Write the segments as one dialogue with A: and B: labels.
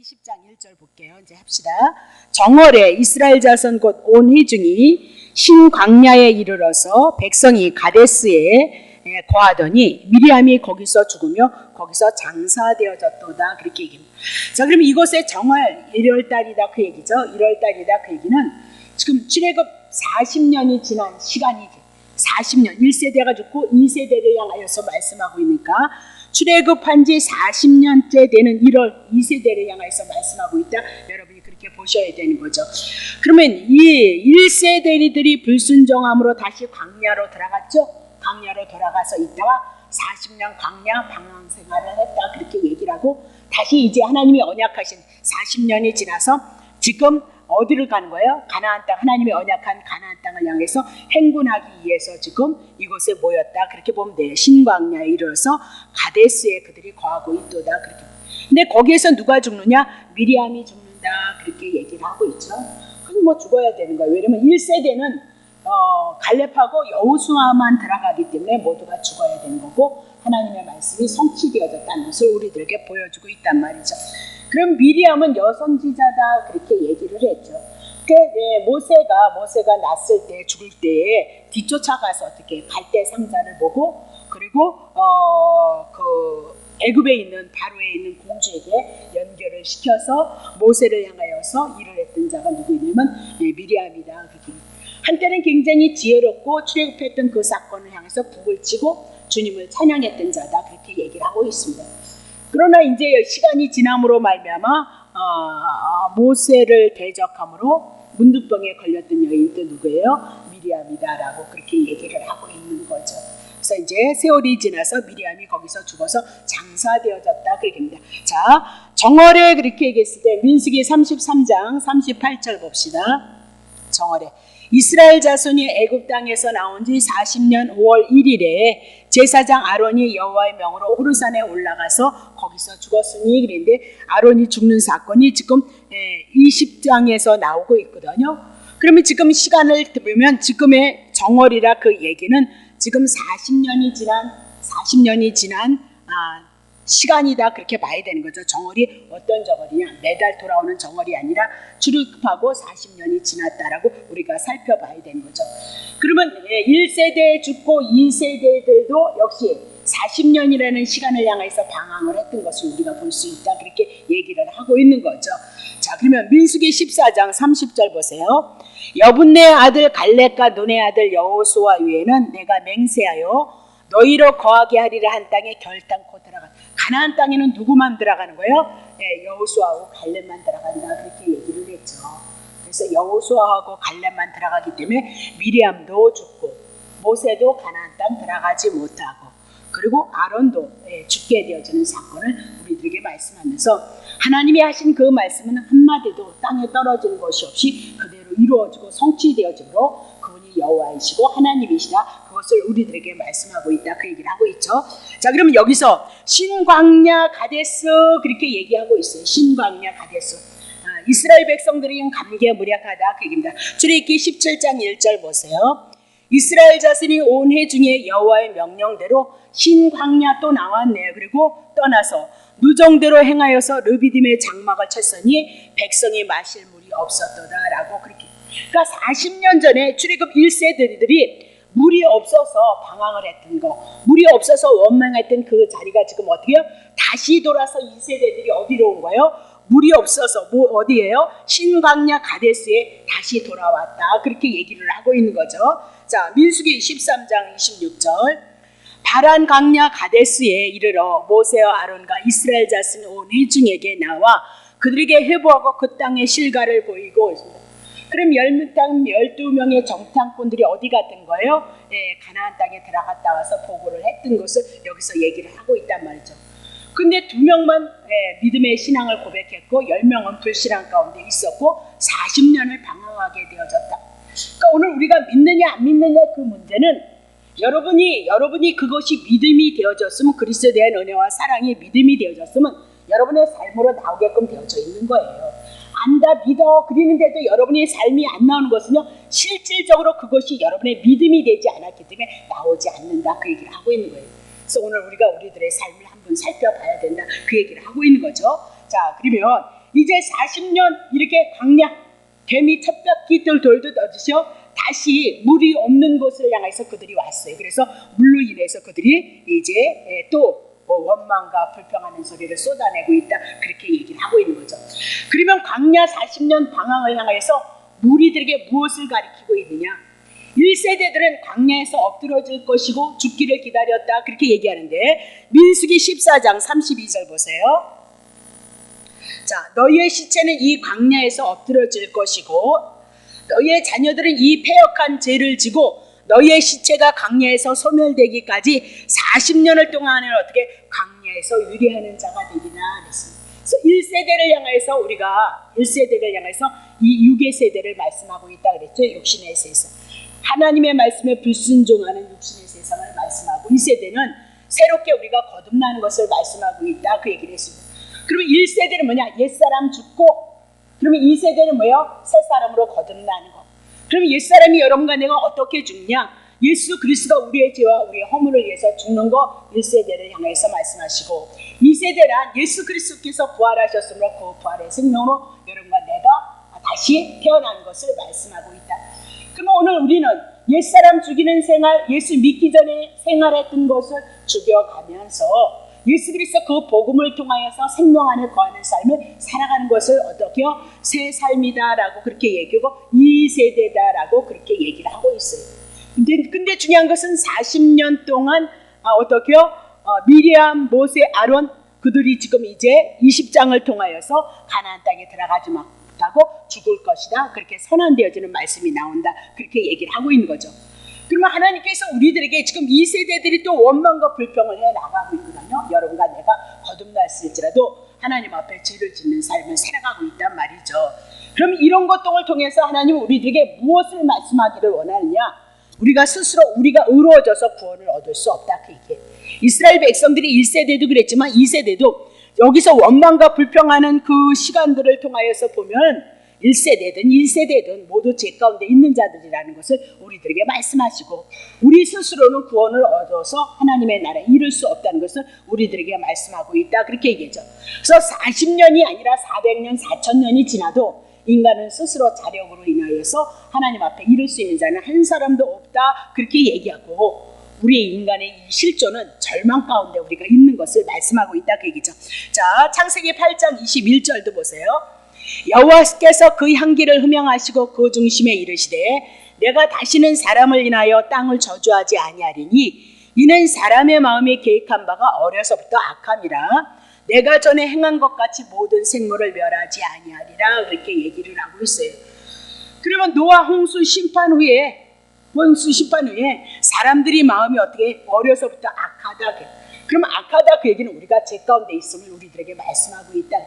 A: 20장 1절 볼게요. 이제 합시다. 정월에 이스라엘 자손 곧 온 회중이 신광야에 이르러서 백성이 가데스에 거하더니 미리암이 거기서 죽으며 거기서 장사되어졌도다. 그렇게 얘기합니다. 자, 그럼 이곳에 정월 1월달이다 그 얘기죠. 1월달이다 그 얘기는 지금 출애굽 40년이 지난 시간이지. 40년 1세대가 죽고 2세대를 향하여서 말씀하고 있으니까 출애굽한 지 40년째 되는 1월 2세대를 향해서 말씀하고 있다. 여러분이 그렇게 보셔야 되는 거죠. 그러면 이 1세대들이 불순종함으로 다시 광야로 들어갔죠. 광야로 돌아가서 있다가 40년 광야 방황 생활을 했다. 그렇게 얘기를 하고 다시 이제 하나님이 언약하신 40년이 지나서 지금 어디를 가는 거예요? 가나안 땅, 하나님의 언약한 가나안 땅을 향해서 행군하기 위해서 지금 이곳에 모였다. 그렇게 보면 돼요. 신광야에 이르러서 가데스에 그들이 거하고 있도다. 그렇게. 근데 거기에서 누가 죽느냐? 미리암이 죽는다. 그렇게 얘기를 하고 있죠. 그럼 뭐 죽어야 되는 거예요. 왜냐면 1세대는 갈렙하고 여호수아만 들어가기 때문에 모두가 죽어야 되는 거고 하나님의 말씀이 성취되어졌다는 것을 우리들에게 보여주고 있단 말이죠. 그럼 미리암은 여선지자다 그렇게 얘기를 했죠. 모세가 났을 때 죽을 때에 뒤쫓아가서 어떻게 갈대 상자를 보고 그리고 그 애굽에 있는 바로에 있는 공주에게 연결을 시켜서 모세를 향하여서 일을 했던 자가 누구냐면 미리암이다. 그렇게. 한때는 굉장히 지혜롭고 출애굽했던 그 사건을 향해서 북을 치고 주님을 찬양했던 자다 그렇게 얘기를 하고 있습니다. 그러나 이제 시간이 지남으로 말미암아 모세를 대적함으로 문둥병에 걸렸던 여인도 누구예요? 미리암이다라고 그렇게 얘기를 하고 있는 거죠. 그래서 이제 세월이 지나서 미리암이 거기서 죽어서 장사되어졌다 그렇게 합니다. 자, 정월에 그렇게 얘기했을 때 민수기 33장 38절 봅시다. 정월에 이스라엘 자손이 애굽 땅에서 나온 지 40년 5월 1일에 제사장 아론이 여호와의 명으로 호르산에 올라가서 거기서 죽었으니 그랬는데 아론이 죽는 사건이 지금 20장에서 나오고 있거든요. 그러면 지금 시간을 보면 지금의 정월이라 그 얘기는 지금 40년이 지난 시간이다 그렇게 봐야 되는 거죠. 정월이 어떤 정월이냐? 매달 돌아오는 정월이 아니라 출애굽하고 40년이 지났다라고 우리가 살펴봐야 되는 거죠. 그러면 1세대 죽고 2세대들도 역시 40년이라는 시간을 향해서 방황을 했던 것을 우리가 볼 수 있다 그렇게 얘기를 하고 있는 거죠. 자, 그러면 민수기 14장 30절 보세요. 여분네 아들 갈렙과 눈의 아들 여호수아 외에는 내가 맹세하여 너희로 거하게 하리라 한 땅에 결단코 들어가. 가나안 땅에는 누구만 들어가는 거예요? 여호수아하고 갈렙만 들어간다 그렇게 얘기를 했죠. 그래서 여호수아하고 갈렙만 들어가기 때문에 미리암도 죽고 모세도 가나안 땅 들어가지 못하고 그리고 아론도 죽게 되어지는 사건을 우리들에게 말씀하면서 하나님이 하신 그 말씀은 한마디도 땅에 떨어지는 것이 없이 그대로 이루어지고 성취되어지므로 그분이 여호와이시고 하나님이시다. 그것을 우리들에게 말씀하고 있다. 그 얘기를 하고 있죠. 자, 그러면 여기서 신광야 가데스 그렇게 얘기하고 있어요. 신광야 가데스. 이스라엘 백성들이 감개무량하다. 그 얘기입니다. 출애굽기 17장 1절 보세요. 이스라엘 자손이 온 회중에 여호와의 명령대로 신광야 또 나왔네요. 그리고 떠나서 누정대로 행하여서 르비딤의 장막을 쳤으니 백성이 마실 물이 없었더라라고 그렇게. 그러니까 40년 전에 출애굽 1세대들이 물이 없어서 방황을 했던 거, 물이 없어서 원망했던 그 자리가 지금 어떻게 해요? 다시 돌아서 2세대들이 어디로 온 거예요? 물이 없어서 어디예요? 신광야 가데스에 다시 돌아왔다. 그렇게 얘기를 하고 있는 거죠. 자, 민수기 13장 26절. 바란 광야 가데스에 이르러 모세와 아론과 이스라엘 자손 온 회중에게 나와 그들에게 회복하고 그 땅의 실과를 보이고 있습니다. 그럼 12명의 정탐꾼들이 어디 갔던 거예요? 가나안 땅에 들어갔다 와서 보고를 했던 것을 여기서 얘기를 하고 있단 말이죠. 근데 2명만 믿음의 신앙을 고백했고 10명은 불신앙 가운데 있었고 40년을 방황하게 되어졌다. 그러니까 오늘 우리가 믿느냐 안 믿느냐 그 문제는 여러분이 그것이 믿음이 되어졌으면 그리스도에 대한 은혜와 사랑이 믿음이 되어졌으면 여러분의 삶으로 나오게끔 되어져 있는 거예요. 안다 믿어 그리는데도 여러분의 삶이 안 나오는 것은요 실질적으로 그것이 여러분의 믿음이 되지 않았기 때문에 나오지 않는다 그 얘기를 하고 있는 거예요. 그래서 오늘 우리가 우리들의 삶을 한번 살펴봐야 된다 그 얘기를 하고 있는 거죠. 자, 그러면 이제 40년 이렇게 광야, 개미 쳇바퀴들 돌듯 어디죠? 다시 물이 없는 곳을 향해서 그들이 왔어요. 그래서 물로 인해서 그들이 이제 또 원망과 불평하는 소리를 쏟아내고 있다. 그렇게 얘기를 하고 있는 거죠. 그러면 광야 40년 방황을 향해서 우리들에게 무엇을 가리키고 있느냐? 1세대들은 광야에서 엎드러질 것이고 죽기를 기다렸다. 그렇게 얘기하는데 민수기 14장 32절 보세요. 자, 너희의 시체는 이 광야에서 엎드러질 것이고 너희의 자녀들은 이 패역한 죄를 지고 너희의 시체가 광야에서 소멸되기까지 40년을 동안은 어떻게 광야에서 유리하는 자가 되리라 그랬습니다. 그래서 1세대를 향해서 우리가 1세대를 향해서 이 육의 세대를 말씀하고 있다 그랬죠. 육신의 세상. 하나님의 말씀에 불순종하는 육신의 세상을 말씀하고 2세대는 새롭게 우리가 거듭나는 것을 말씀하고 있다. 그 얘기를 했습니다. 그러면 1세대는 뭐냐? 옛사람 죽고 그러면 2세대는 뭐예요? 새사람으로 거듭나는 거. 그럼 옛사람이 여러분과 내가 어떻게 죽냐? 예수 그리스도가 우리의 죄와 우리의 허물을 위해서 죽는 거 1세대를 향해서 말씀하시고 2세대란 예수 그리스도께서 부활하셨으므로 그 부활의 생명으로 여러분과 내가 다시 태어난 것을 말씀하고 있다. 그럼 오늘 우리는 옛사람 죽이는 생활, 예수 믿기 전에 생활했던 것을 죽여가면서 예수 그리스도 그 복음을 통하여서 생명 안에 거하는 삶을 살아가는 것을 어떻게요? 새 삶이다라고 그렇게 얘기하고 2세대다라고 그렇게 얘기를 하고 있어요. 근데 중요한 것은 40년 동안 어떻게요? 미리암, 모세, 아론 그들이 지금 이제 20장을 통하여서 가나안 땅에 들어가지 못하고 죽을 것이다. 그렇게 선언되어지는 말씀이 나온다. 그렇게 얘기를 하고 있는 거죠. 그러면 하나님께서 우리들에게 지금 2세대들이 또 원망과 불평을 해나가고 있거든요. 여러분과 내가 거듭났을지라도 하나님 앞에 죄를 짓는 삶을 살아가고 있단 말이죠. 그럼 이런 것들을 통해서 하나님은 우리들에게 무엇을 말씀하기를 원하느냐? 우리가 스스로 우리가 의로워져서 구원을 얻을 수 없다. 그 얘기예요. 이스라엘 백성들이 1세대도 그랬지만 2세대도 여기서 원망과 불평하는 그 시간들을 통하여서 보면 1세대든 1세대든 모두 죄 가운데 있는 자들이라는 것을 우리들에게 말씀하시고 우리 스스로는 구원을 얻어서 하나님의 나라에 이룰 수 없다는 것을 우리들에게 말씀하고 있다. 그렇게 얘기하죠. 그래서 40년이 아니라 400년, 4000년이 지나도 인간은 스스로 자력으로 인하여서 하나님 앞에 이룰 수 있는 자는 한 사람도 없다. 그렇게 얘기하고 우리 인간의 이 실존은 절망 가운데 우리가 있는 것을 말씀하고 있다. 그 얘기죠. 자, 창세기 8장 21절도 보세요. 여호와께서 그 향기를 흠양하시고 그 중심에 이르시되 내가 다시는 사람을 인하여 땅을 저주하지 아니하리니 이는 사람의 마음에 계획한 바가 어려서부터 악함이라 내가 전에 행한 것 같이 모든 생물을 멸하지 아니하리라. 그렇게 얘기를 하고 있어요. 그러면 노아 홍수 심판 후에 사람들이 마음이 어떻게 어려서부터 악하다. 그러면 악하다 그 얘기는 우리가 죄 가운데 있음을 우리들에게 말씀하고 있다.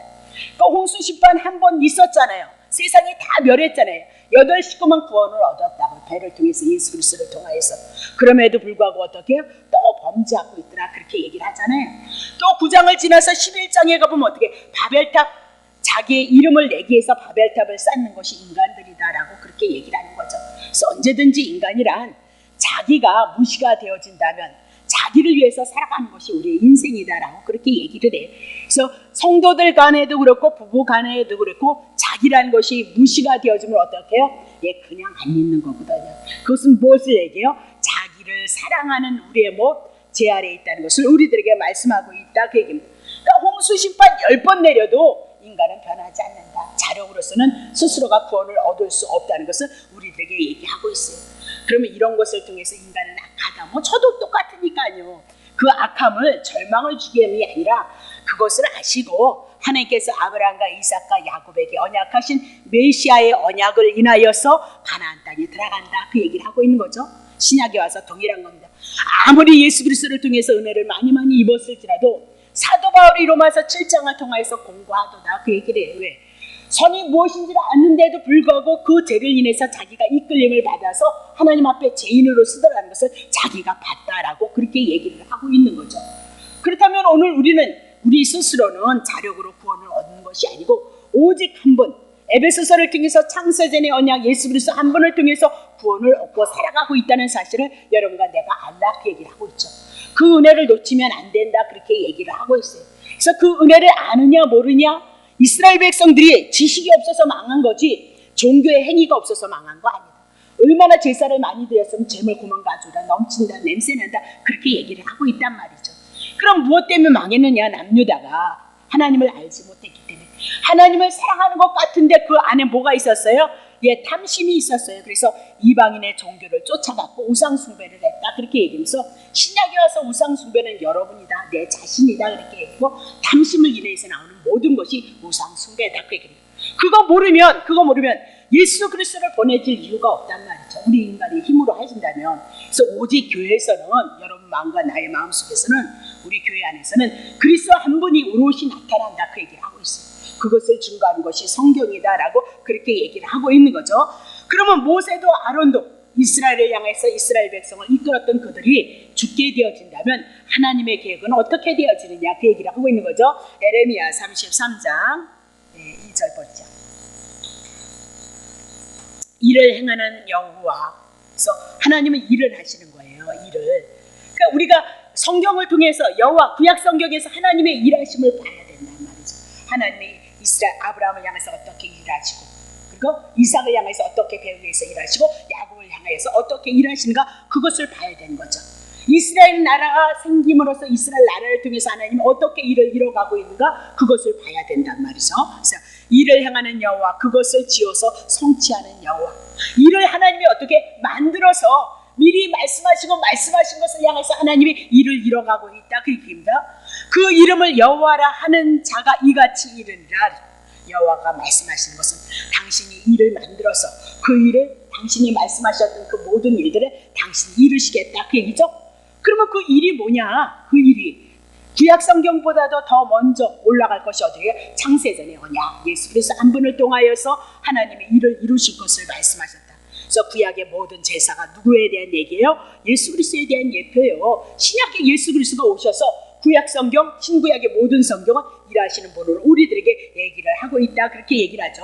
A: 그 홍수 심판 한 번 있었잖아요. 세상이 다 멸했잖아요. 8 식구만 구원을 얻었다고 배를 통해서 예수 그리스도를 통하여서. 그럼에도 불구하고 어떻게 또 범죄하고 있더라. 그렇게 얘기를 하잖아요. 또 9장을 지나서 11장에 가보면 어떻게 바벨탑 자기의 이름을 내기 위해서 바벨탑을 쌓는 것이 인간들이다라고 그렇게 얘기를 하는 거죠. 그래서 언제든지 인간이란 자기가 무시가 되어진다면 자기를 위해서 살아가는 것이 우리의 인생이다라고 그렇게 얘기를 해. 그래서 성도들 간에도 그렇고 부부 간에도 그렇고 자기라는 것이 무시가 되어지면 어떻게 해요? 그냥 안 믿는 거거든요. 그것은 무엇을 얘기해요? 자기를 사랑하는 우리의 제 아래에 있다는 것을 우리들에게 말씀하고 있다. 그 얘기입니다. 그러니까 홍수 심판 10번 내려도 인간은 변하지 않는다. 자력으로서는 스스로가 구원을 얻을 수 없다는 것을 우리들에게 얘기하고 있어요. 그러면 이런 것을 통해서 인간은 악하다. 저도 똑같으니까요. 그 악함을 절망을 주기함이 아니라 그것을 아시고 하나님께서 아브라함과 이삭과 야곱에게 언약하신 메시아의 언약을 인하여서 가나안 땅에 들어간다. 그 얘기를 하고 있는 거죠. 신약에 와서 동일한 겁니다. 아무리 예수 그리스도를 통해서 은혜를 많이 입었을지라도 사도 바울이 로마서 7장을 통해서 공부하도다. 그 얘기를 해요. 왜? 선이 무엇인지를 아는데도 불구하고 그 죄를 인해서 자기가 이끌림을 받아서 하나님 앞에 죄인으로 쓰더라는 것을 자기가 봤다라고 그렇게 얘기를 하고 있는 거죠. 그렇다면 오늘 우리는 우리 스스로는 자력으로 구원을 얻는 것이 아니고 오직 한 분, 에베소서를 통해서 창세전의 언약 예수 그리스도 한 분을 통해서 구원을 얻고 살아가고 있다는 사실을 여러분과 내가 알라 그 얘기를 하고 있죠. 그 은혜를 놓치면 안 된다 그렇게 얘기를 하고 있어요. 그래서 그 은혜를 아느냐 모르냐 이스라엘 백성들이 지식이 없어서 망한 거지 종교의 행위가 없어서 망한 거 아니다. 얼마나 제사를 많이 드렸으면 재물 고만 가져라, 넘친다, 냄새난다, 그렇게 얘기를 하고 있단 말이죠. 그럼 무엇 때문에 망했느냐? 남유다가 하나님을 알지 못했기 때문에. 하나님을 사랑하는 것 같은데 그 안에 뭐가 있었어요? 탐심이 있었어요. 그래서 이방인의 종교를 쫓아갔고 우상 숭배를 했다, 그렇게 얘기하면서 신약에 와서 우상 숭배는 여러분이다, 내 자신이다, 그렇게 했고 탐심을 인해서 나오는 모든 것이 우상 숭배다, 그 얘기를. 그거 모르면 예수 그리스도를 보내줄 이유가 없단 말이죠. 우리 인간이 힘으로 하신다면. 그래서 오직 교회에서는, 여러분 마음과 나의 마음속에서는, 우리 교회 안에서는 그리스도 한 분이 오롯이 나타난다, 그 얘기를 하고 있어요. 그것을 증거하는 것이 성경이다라고 그렇게 얘기를 하고 있는 거죠. 그러면 모세도 아론도 이스라엘을 향해서 이스라엘 백성을 이끌었던 그들이 죽게 되어진다면 하나님의 계획은 어떻게 되어지느냐, 그 얘기를 하고 있는 거죠. 에레미야 33장 2절 보죠. 일을 행하는 여호와. 그래서 하나님은 일을 하시는 거예요. 일을. 그러니까 우리가 성경을 통해서 여호와, 구약 성경에서 하나님의 일하심을 봐야 된단 말이죠. 하나님이 이스라엘 아브라함을 향해서 어떻게 일하시고, 그리고 이삭을 향해서 어떻게 배후에서 일하시고, 야곱을 향해서 어떻게 일하시는가, 그것을 봐야 되는 거죠. 이스라엘 나라가 생김으로써 이스라엘 나라를 통해서 하나님이 어떻게 일을 이뤄가고 있는가, 그것을 봐야 된단 말이죠. 그래서 일을 행하는 여호와, 그것을 지어서 성취하는 여호와. 일을 하나님이 어떻게 만들어서 미리 말씀하신 것을 향해서 하나님이 일을 이뤄가고 있다, 그 얘기입니다. 그 이름을 여호와라 하는 자가 이같이 이르리라. 여호와가 말씀하시는 것은 당신이 일을 만들어서 그 일을, 당신이 말씀하셨던 그 모든 일들을 당신이 이루시겠다, 그 얘기죠. 그러면 그 일이 뭐냐? 그 일이 구약 성경보다도 더 먼저 올라갈 것이 어디에? 창세전에 뭐냐? 예수 그리스도 한 분을 통하여서 하나님이 일을 이루실 것을 말씀하셨다. 그래서 구약의 모든 제사가 누구에 대한 얘기예요? 예수 그리스도에 대한 예표예요. 신약의 예수 그리스도가 오셔서 구약 성경, 신구약의 모든 성경은 일하시는 분으로 우리들에게 얘기를 하고 있다, 그렇게 얘기를 하죠.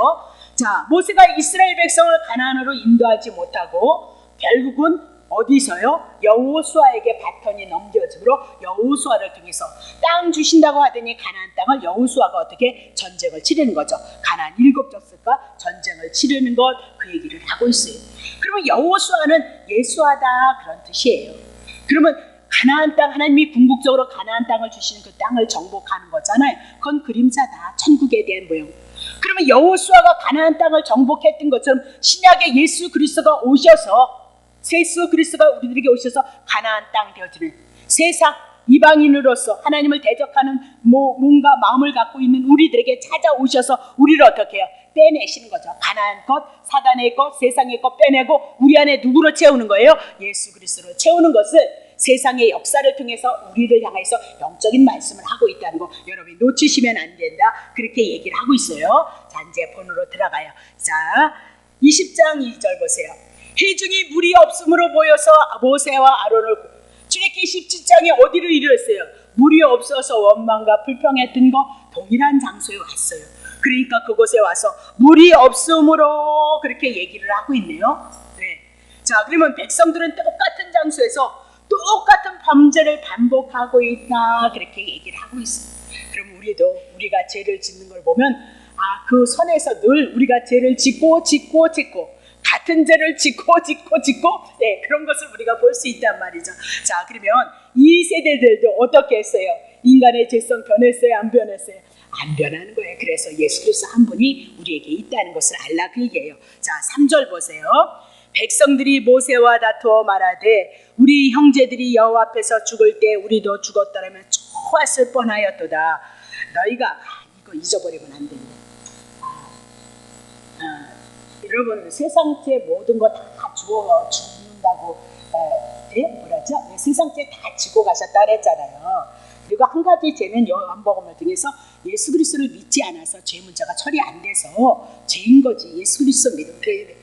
A: 자, 모세가 이스라엘 백성을 가나안으로 인도하지 못하고 결국은 어디서요? 여호수아에게 바톤이 넘겨지므로 여호수아를 통해서 땅 주신다고 하더니 가나안 땅을 여호수아가 어떻게 전쟁을 치르는 거죠. 가나안 7족속과 전쟁을 치르는 것, 그 얘기를 하고 있어요. 그러면 여호수아는 예수하다, 그런 뜻이에요. 그러면 가나안 땅, 하나님이 궁극적으로 가나안 땅을 주시는 그 땅을 정복하는 거잖아요. 그건 그림자다, 천국에 대한 모형. 그러면 여호수아가 가나안 땅을 정복했던 것처럼 신약의 예수 그리스도가 오셔서, 예수 그리스도가 우리들에게 오셔서 가나안 땅 되어지는 세상 이방인으로서 하나님을 대적하는 뭔가 마음을 갖고 있는 우리들에게 찾아오셔서 우리를 어떻게 해요? 빼내시는 거죠. 가나안 것, 사단의 것, 세상의 것 빼내고 우리 안에 누구로 채우는 거예요? 예수 그리스도로 채우는 것을 세상의 역사를 통해서 우리를 향해서 영적인 말씀을 하고 있다는 거 여러분이 놓치시면 안 된다, 그렇게 얘기를 하고 있어요. 자, 이제 본으로 들어가요. 자, 20장 2절 보세요. 회중이 물이 없음으로 모여서 모세와 아론을, 출애굽기 17장에 어디를 이르렀어요? 물이 없어서 원망과 불평했던 거 동일한 장소에 왔어요. 그러니까 그곳에 와서 물이 없음으로 그렇게 얘기를 하고 있네요. 네. 자, 그러면 백성들은 똑같은 장소에서 똑같은 범죄를 반복하고 있다, 그렇게 얘기를 하고 있어요. 그럼 우리가 죄를 짓는 걸 보면 그 선에서 늘 우리가 죄를 짓고 같은 죄를 짓고 네, 그런 것을 우리가 볼 수 있단 말이죠. 자, 그러면 이 세대들도 어떻게 했어요? 인간의 죄성 변했어요? 안 변했어요? 안 변하는 거예요. 그래서 예수 그리스도 한 분이 우리에게 있다는 것을 알라, 그 얘기예요. 자, 3절 보세요. 백성들이 모세와 다투어 말하되 우리 형제들이 여호와 앞에서 죽을 때 우리도 죽었더라면 좋았을 뻔하였도다. 너희가 이거 잊어버리면 안 된다. 여러분, 세상죄 모든 거 다 죽는다고 뭐라죠? 세상죄 다 지고 가셨다 그랬잖아요. 그리고 한 가지 죄는 요한복음을 통해서 예수 그리스도를 믿지 않아서 죄 문제가 처리 안 돼서 죄인 거지. 예수 그리스도 믿으면 그래야 돼.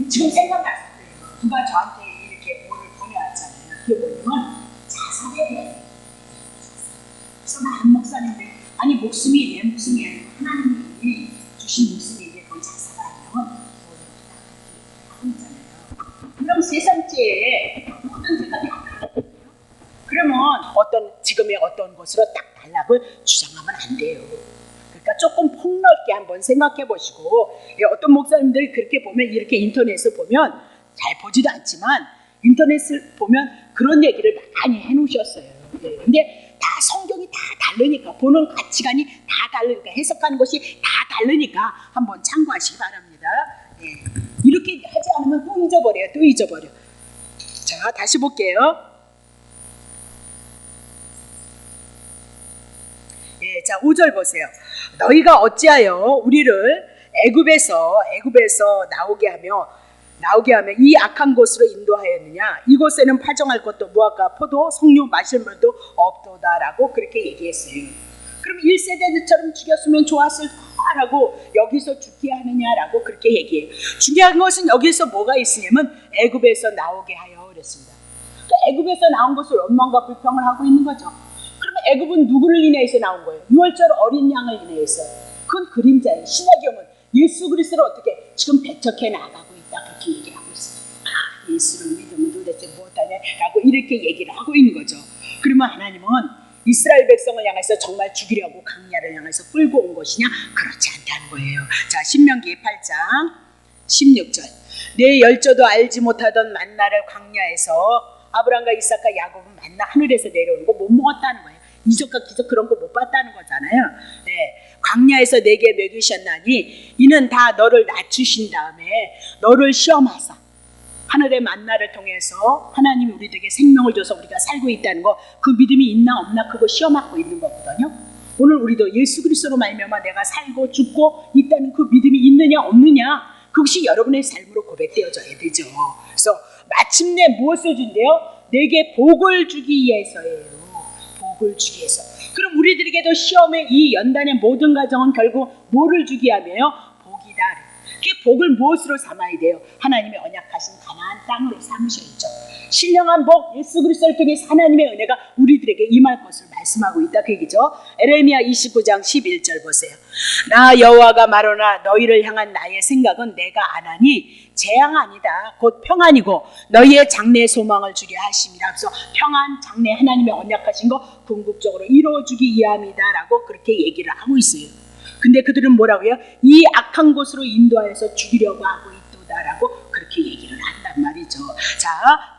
A: 지금 생각났을 거예요. 누가 저한테 이렇게 뭐를 보내왔잖아요. 그게 뭐냐면 자살에 대해. 그래서 많은 목사님들, 아니 목숨이 내 목숨이 아니고 하나님이 주신 목숨인데 그걸 자살하면 하고 있잖아요. 그럼 세상죄에 모든 죄가 다 그러면 지금의 어떤 것으로 딱 단락을 주장하면 안 돼요. 그러니까 조금 폭넓게 한번 생각해 보시고, 어떤 목사님들이 그렇게 보면, 이렇게 인터넷을 보면 잘 보지도 않지만 인터넷을 보면 그런 얘기를 많이 해놓으셨어요. 근데 다 성경이 다 다르니까, 보는 가치관이 다 다르니까, 해석하는 것이 다 다르니까 한번 참고하시기 바랍니다. 이렇게 하지 않으면 또 잊어버려. 자, 다시 볼게요. 자, 5절 보세요. 너희가 어찌하여 우리를 애굽에서 나오게 하며 이 악한 곳으로 인도하였느냐? 이곳에는 파종할 것도 무화과, 포도, 석류 마실 물도 없도다라고 그렇게 얘기했어요. 그럼 1세대들처럼 죽였으면 좋았을까라고 여기서 죽게 하느냐라고 그렇게 얘기해요. 중요한 것은 여기서 뭐가 있으냐면 애굽에서 나오게 하여 그랬습니다. 애굽에서 나온 것을 원망과 불평을 하고 있는 거죠. 그러면 애굽은 누구를 인해서 나온 거예요? 유월절 어린 양을 인해서. 그건 그림자예요. 신약경은 예수 그리스도를 어떻게 지금 배척해 나가고 있다 그렇게 얘기를 하고 있어요. 예수를 믿으면 도대체 무엇하냐라고 이렇게 얘기를 하고 있는 거죠. 그러면 하나님은 이스라엘 백성을 향해서 정말 죽이려고 광야를 향해서 끌고 온 것이냐? 그렇지 않다는 거예요. 자, 신명기 8장 16절. 내 열조도 알지 못하던 만나를 광야에서 아브라함과 이삭과 야곱은 만나 하늘에서 내려오는 거 못 먹었다는 거예요. 이적과 기적 그런 거 못 봤다는 거잖아요. 광야에서 내게 먹이셨나니 이는 다 너를 낮추신 다음에 너를 시험하사 하늘의 만나를 통해서 하나님이 우리들에게 생명을 줘서 우리가 살고 있다는 거, 그 믿음이 있나 없나 그거 시험하고 있는 거거든요. 오늘 우리도 예수 그리스도로 말미암아 내가 살고 죽고 있다는 그 믿음이 있느냐 없느냐, 그것이 여러분의 삶으로 고백되어져야 되죠. 그래서 마침내 무엇을 준대요? 내게 복을 주기 위해서예요. 복을 주기 위해서. 그럼 우리들에게도 시험의 이 연단의 모든 과정은 결국 뭐를 주기 위함이에요? 복이다. 그 복을 무엇으로 삼아야 돼요? 하나님의 언약하신 가나안 땅으로 삼으셔야죠. 신령한 복, 예수 그리스도를 통해서 하나님의 은혜가 우리들에게 임할 것을 말씀하고 있다 그 얘기죠. 에레미야 29장 11절 보세요. 나 여호와가 말하노라 너희를 향한 나의 생각은 내가 안하니 재앙 아니다 곧 평안이고 너희의 장래의 소망을 주게 하심이라. 그래서 평안, 장래, 하나님의 언약하신 거 궁극적으로 이루어주기 위함이다 라고 그렇게 얘기를 하고 있어요. 근데 그들은 뭐라고 해요? 이 악한 곳으로 인도하여서 죽이려고 하고 있도다라고 그렇게 얘기를 한단 말이죠. 자,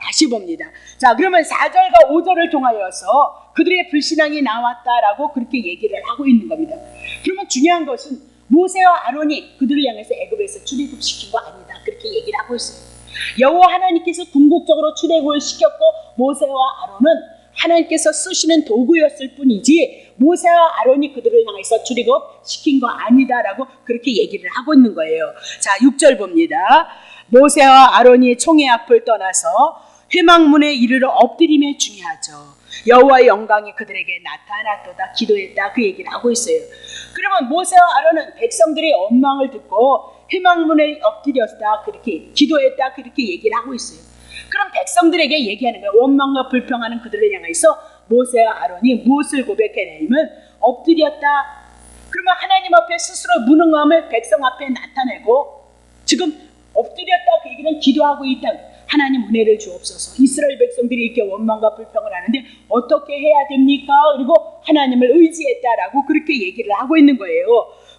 A: 다시 봅니다. 자, 그러면 4절과 5절을 통하여서 그들의 불신앙이 나왔다라고 그렇게 얘기를 하고 있는 겁니다. 그러면 중요한 것은 모세와 아론이 그들을 향해서 애굽에서 출애굽시킨 거 아니다 그렇게 얘기를 하고 있어요. 여호와 하나님께서 궁극적으로 출애굽을 시켰고 모세와 아론은 하나님께서 쓰시는 도구였을 뿐이지 모세와 아론이 그들을 향해서 출애굽 시킨 거 아니다라고 그렇게 얘기를 하고 있는 거예요. 자, 6절 봅니다. 모세와 아론이 총의 앞을 떠나서 회막문에 이르러 엎드리며 중회하죠. 여호와의 영광이 그들에게 나타났도다 기도했다 그 얘기를 하고 있어요. 그러면 모세와 아론은 백성들의 원망을 듣고 회막문에 엎드렸다 그렇게 기도했다 그렇게 얘기를 하고 있어요. 그럼 백성들에게 얘기하는 거예요. 원망과 불평하는 그들을 향해서 모세와 아론이 무엇을 고백해내면 엎드렸다. 그러면 하나님 앞에 스스로 무능함을 백성 앞에 나타내고 지금 엎드렸다 그 얘기는 기도하고 있다. 하나님 은혜를 주옵소서. 이스라엘 백성들이 이렇게 원망과 불평을 하는데 어떻게 해야 됩니까? 그리고 하나님을 의지했다라고 그렇게 얘기를 하고 있는 거예요.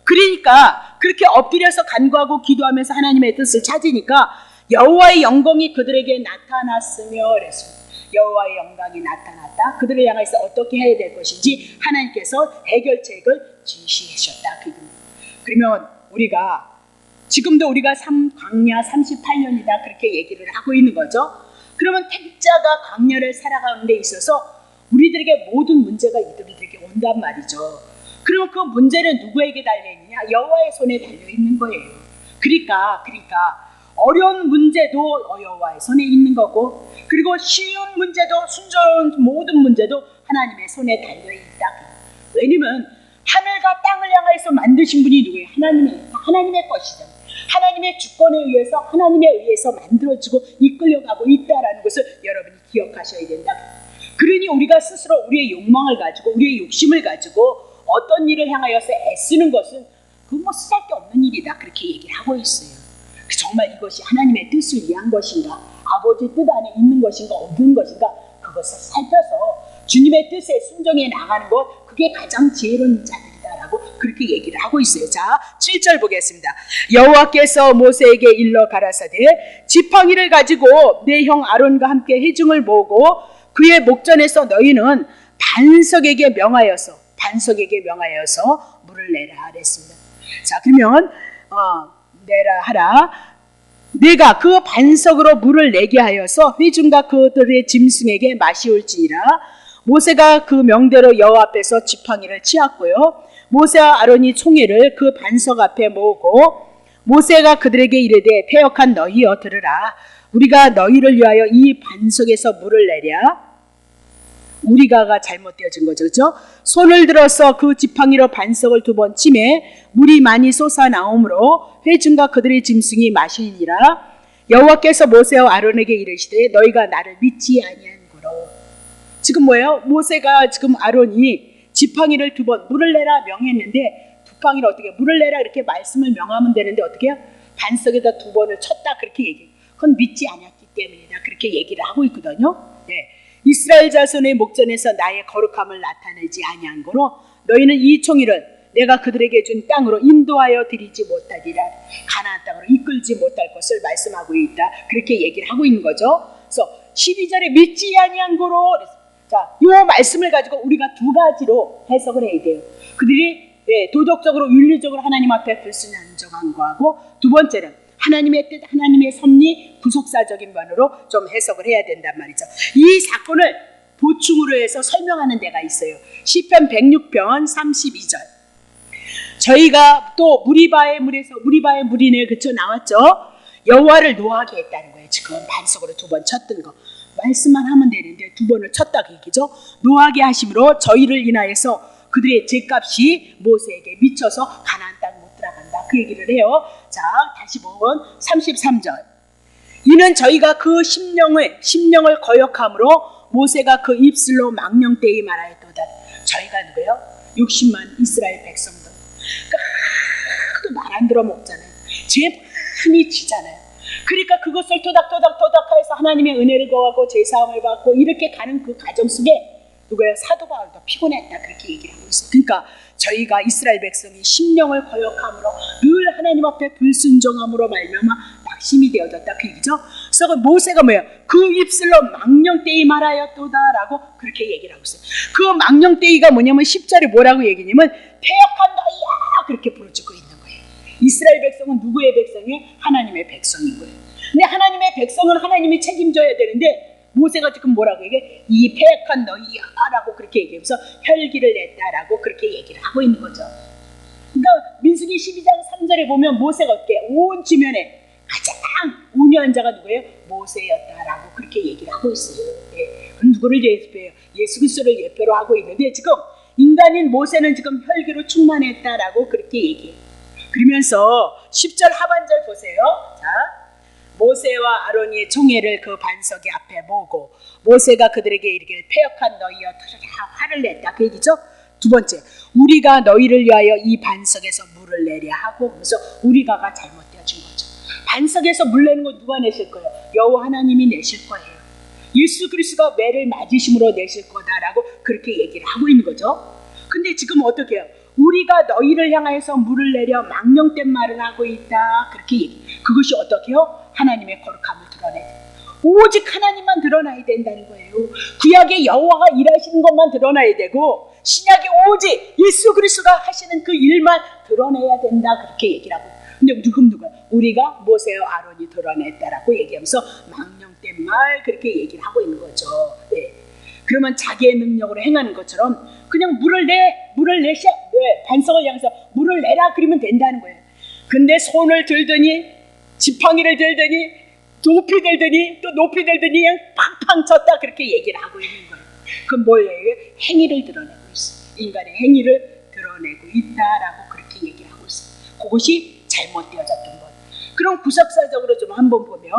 A: 그러니까 그렇게 엎드려서 간구하고 기도하면서 하나님의 뜻을 찾으니까 여호와의 영광이 그들에게 나타났으며 그랬습니다. 여호와의 영광이 나타났다. 그들을 향해서 어떻게 해야 될 것인지 하나님께서 해결책을 지시하셨다. 그러면 우리가 지금도 우리가 광야 38년이다 그렇게 얘기를 하고 있는 거죠. 그러면 택자가 광야를 살아가는 데 있어서 우리들에게 모든 문제가 이들에게 온단 말이죠. 그러면 그 문제는 누구에게 달려있느냐? 여호와의 손에 달려있는 거예요. 그러니까 어려운 문제도 여호와의 손에 있는 거고 그리고 쉬운 문제도 순조로운 모든 문제도 하나님의 손에 달려있다. 왜냐면 하늘과 땅을 향해서 만드신 분이 누구예요? 하나님의 것이잖아요. 하나님의 주권에 의해서 하나님에 의해서 만들어지고 이끌려가고 있다라는 것을 여러분이 기억하셔야 된다. 그러니 우리가 스스로 우리의 욕망을 가지고 우리의 욕심을 가지고 어떤 일을 향하여서 애쓰는 것은 그건 뭐 쓰잘데없는 일이다 그렇게 얘기를 하고 있어요. 정말 이것이 하나님의 뜻을 위한 것인가, 아버지 뜻 안에 있는 것인가 없는 것인가, 그것을 살펴서 주님의 뜻에 순종해 나가는 것, 그게 가장 지혜로운 자들이다라고 그렇게 얘기를 하고 있어요. 자, 7절 보겠습니다. 여호와께서 모세에게 일러 가라사대 지팡이를 가지고 내 형 아론과 함께 회중을 모으고 그의 목전에서 너희는 반석에게 명하여서 물을 내라 하랬습니다. 자, 그러면 내라 하라. 내가 그 반석으로 물을 내게 하여서 회중과 그들의 짐승에게 마시올지니라. 모세가 그 명대로 여호와 앞에서 지팡이를 치었고요. 모세와 아론이 총회를 그 반석 앞에 모으고 모세가 그들에게 이르되 패역한 너희여 들으라. 우리가 너희를 위하여 이 반석에서 물을 내랴. 우리가가 잘못되어진 거죠. 그렇죠? 손을 들어서 그 지팡이로 반석을 2번 치매 물이 많이 솟아나오므로 회중과 그들의 짐승이 마시니라. 여호와께서 모세와 아론에게 이르시되 너희가 나를 믿지 아니한고로. 지금 뭐예요? 모세가 지금 아론이 지팡이를 2번 물을 내라 명했는데 지팡이를 어떻게 물을 내라 이렇게 말씀을 명하면 되는데 어떻게 해요? 반석에다 2번을 쳤다 그렇게 얘기해요. 그건 믿지 않았기 때문이다 그렇게 얘기를 하고 있거든요. 네. 이스라엘 자손의 목전에서 나의 거룩함을 나타내지 아니한 거로 너희는 이 총일을 내가 그들에게 준 땅으로 인도하여 드리지 못하리라. 가나안 땅으로 이끌지 못할 것을 말씀하고 있다. 그렇게 얘기를 하고 있는 거죠. 그래서 12절에 믿지 아니한 거로. 자, 이 말씀을 가지고 우리가 2가지로 해석을 해야 돼요. 그들이 도덕적으로 윤리적으로 하나님 앞에 불순종한 거하고 2번째는 하나님의 뜻, 하나님의 섭리, 구속사적인 면으로 좀 해석을 해야 된단 말이죠. 이 사건을 보충으로 해서 설명하는 데가 있어요. 시편 106편 32절. 저희가 또 무리바의 물이네 그쵸 나왔죠. 여호와를 노하게 했다는 거예요. 지금 반석으로 2번 쳤던 거 말씀만 하면 되는데 2번을 쳤다 그 얘기죠. 노하게 하심으로 저희를 인하여서 그들의 죄값이 모세에게 미쳐서 가나안 땅 못 들어간다 그 얘기를 해요. 자, 다시 보면 33절. 이는 저희가 그 심령을 거역함으로 모세가 그 입술로 망령되이 말하였도다. 저희가 누구예요? 60만 이스라엘 백성들. 하도 말 안 들어 먹잖아요. 죄 많이 지잖아요. 그러니까 그것을 토닥토닥해서 하나님의 은혜를 거하고 제사함을 받고 이렇게 가는 그 과정 속에 누구예요? 사도 바울도 피곤했다 그렇게 얘기를 하고 있어요. 그러니까 저희가 이스라엘 백성이 심령을 거역함으로 늘 하나님 앞에 불순종함으로 말미암아 낙심이 되어졌다 그 얘기죠. 그래서 모세가 뭐예요? 그 입술로 망령되이 말하였도다라고 그렇게 얘기를 하고 있어요. 그 망령되이가 뭐냐면 10절에 뭐라고 얘기냐면 패역한 너희야 그렇게 부르짖고 있는 거예요. 이스라엘 백성은 누구의 백성이에요? 하나님의 백성인 거예요. 근데 하나님의 백성은 하나님이 책임져야 되는데 모세가 지금 뭐라고 얘기해? 이 패역한 너희야 라고 그렇게 얘기하면서 혈기를 냈다라고 그렇게 얘기를 하고 있는 거죠. 그러니까 민수기 12장 3절에 보면 모세가 어떻게 온 지면에 가장 온유한 자가 누구예요? 모세였다라고 그렇게 얘기를 하고 있어요. 예. 그럼 누구를 예표해요? 예수 그리스도를 예표로 하고 있는데 지금 인간인 모세는 지금 혈기로 충만했다라고 그렇게 얘기해요. 그러면서 10절 하반절 보세요. 자, 모세와 아론이 총회를 그 반석의 앞에 모으고 모세가 그들에게 이르기를 패역한 너희여 들으라 화를 냈다 그 얘기죠. 2번째, 우리가 너희를 위하여 이 반석에서 물을 내려 하고 그래서 우리가가 잘못되어진 거죠. 반석에서 물 내는 거 누가 내실 거예요? 여호와 하나님이 내실 거예요. 예수 그리스도가 매를 맞으심으로 내실 거다라고 그렇게 얘기를 하고 있는 거죠. 근데 지금 어떻게 해요? 우리가 너희를 향하여서 물을 내려 망령된 말을 하고 있다 그렇게 얘기. 그것이 어떻게 해요? 하나님의 거룩함을 드러내요. 오직 하나님만 드러나야 된다는 거예요. 구약의 여호와가 일하시는 것만 드러나야 되고 신약의 오직 예수 그리스도가 하시는 그 일만 드러내야 된다 그렇게 얘기를 하고. 근데 누가 우리가 모세와 아론이 드러냈다라고 얘기하면서 망령된 말 그렇게 얘기를 하고 있는 거죠. 네. 그러면 자기의 능력으로 행하는 것처럼 그냥 물을 내셔 반석을 향해서 물을 내라 그러면 된다는 거예요. 근데 손을 들더니 지팡이를 들더니 높이 들더니 또 높이 들더니 그냥 팡팡 쳤다 그렇게 얘기를 하고 있는 거예요. 그건 뭐예요? 행위를 드러내고 있어요. 인간의 행위를 드러내고 있다라고 그렇게 얘기를 하고 있어요. 그것이 잘못되어졌던 것. 그럼 구속사적으로 좀 한번 보면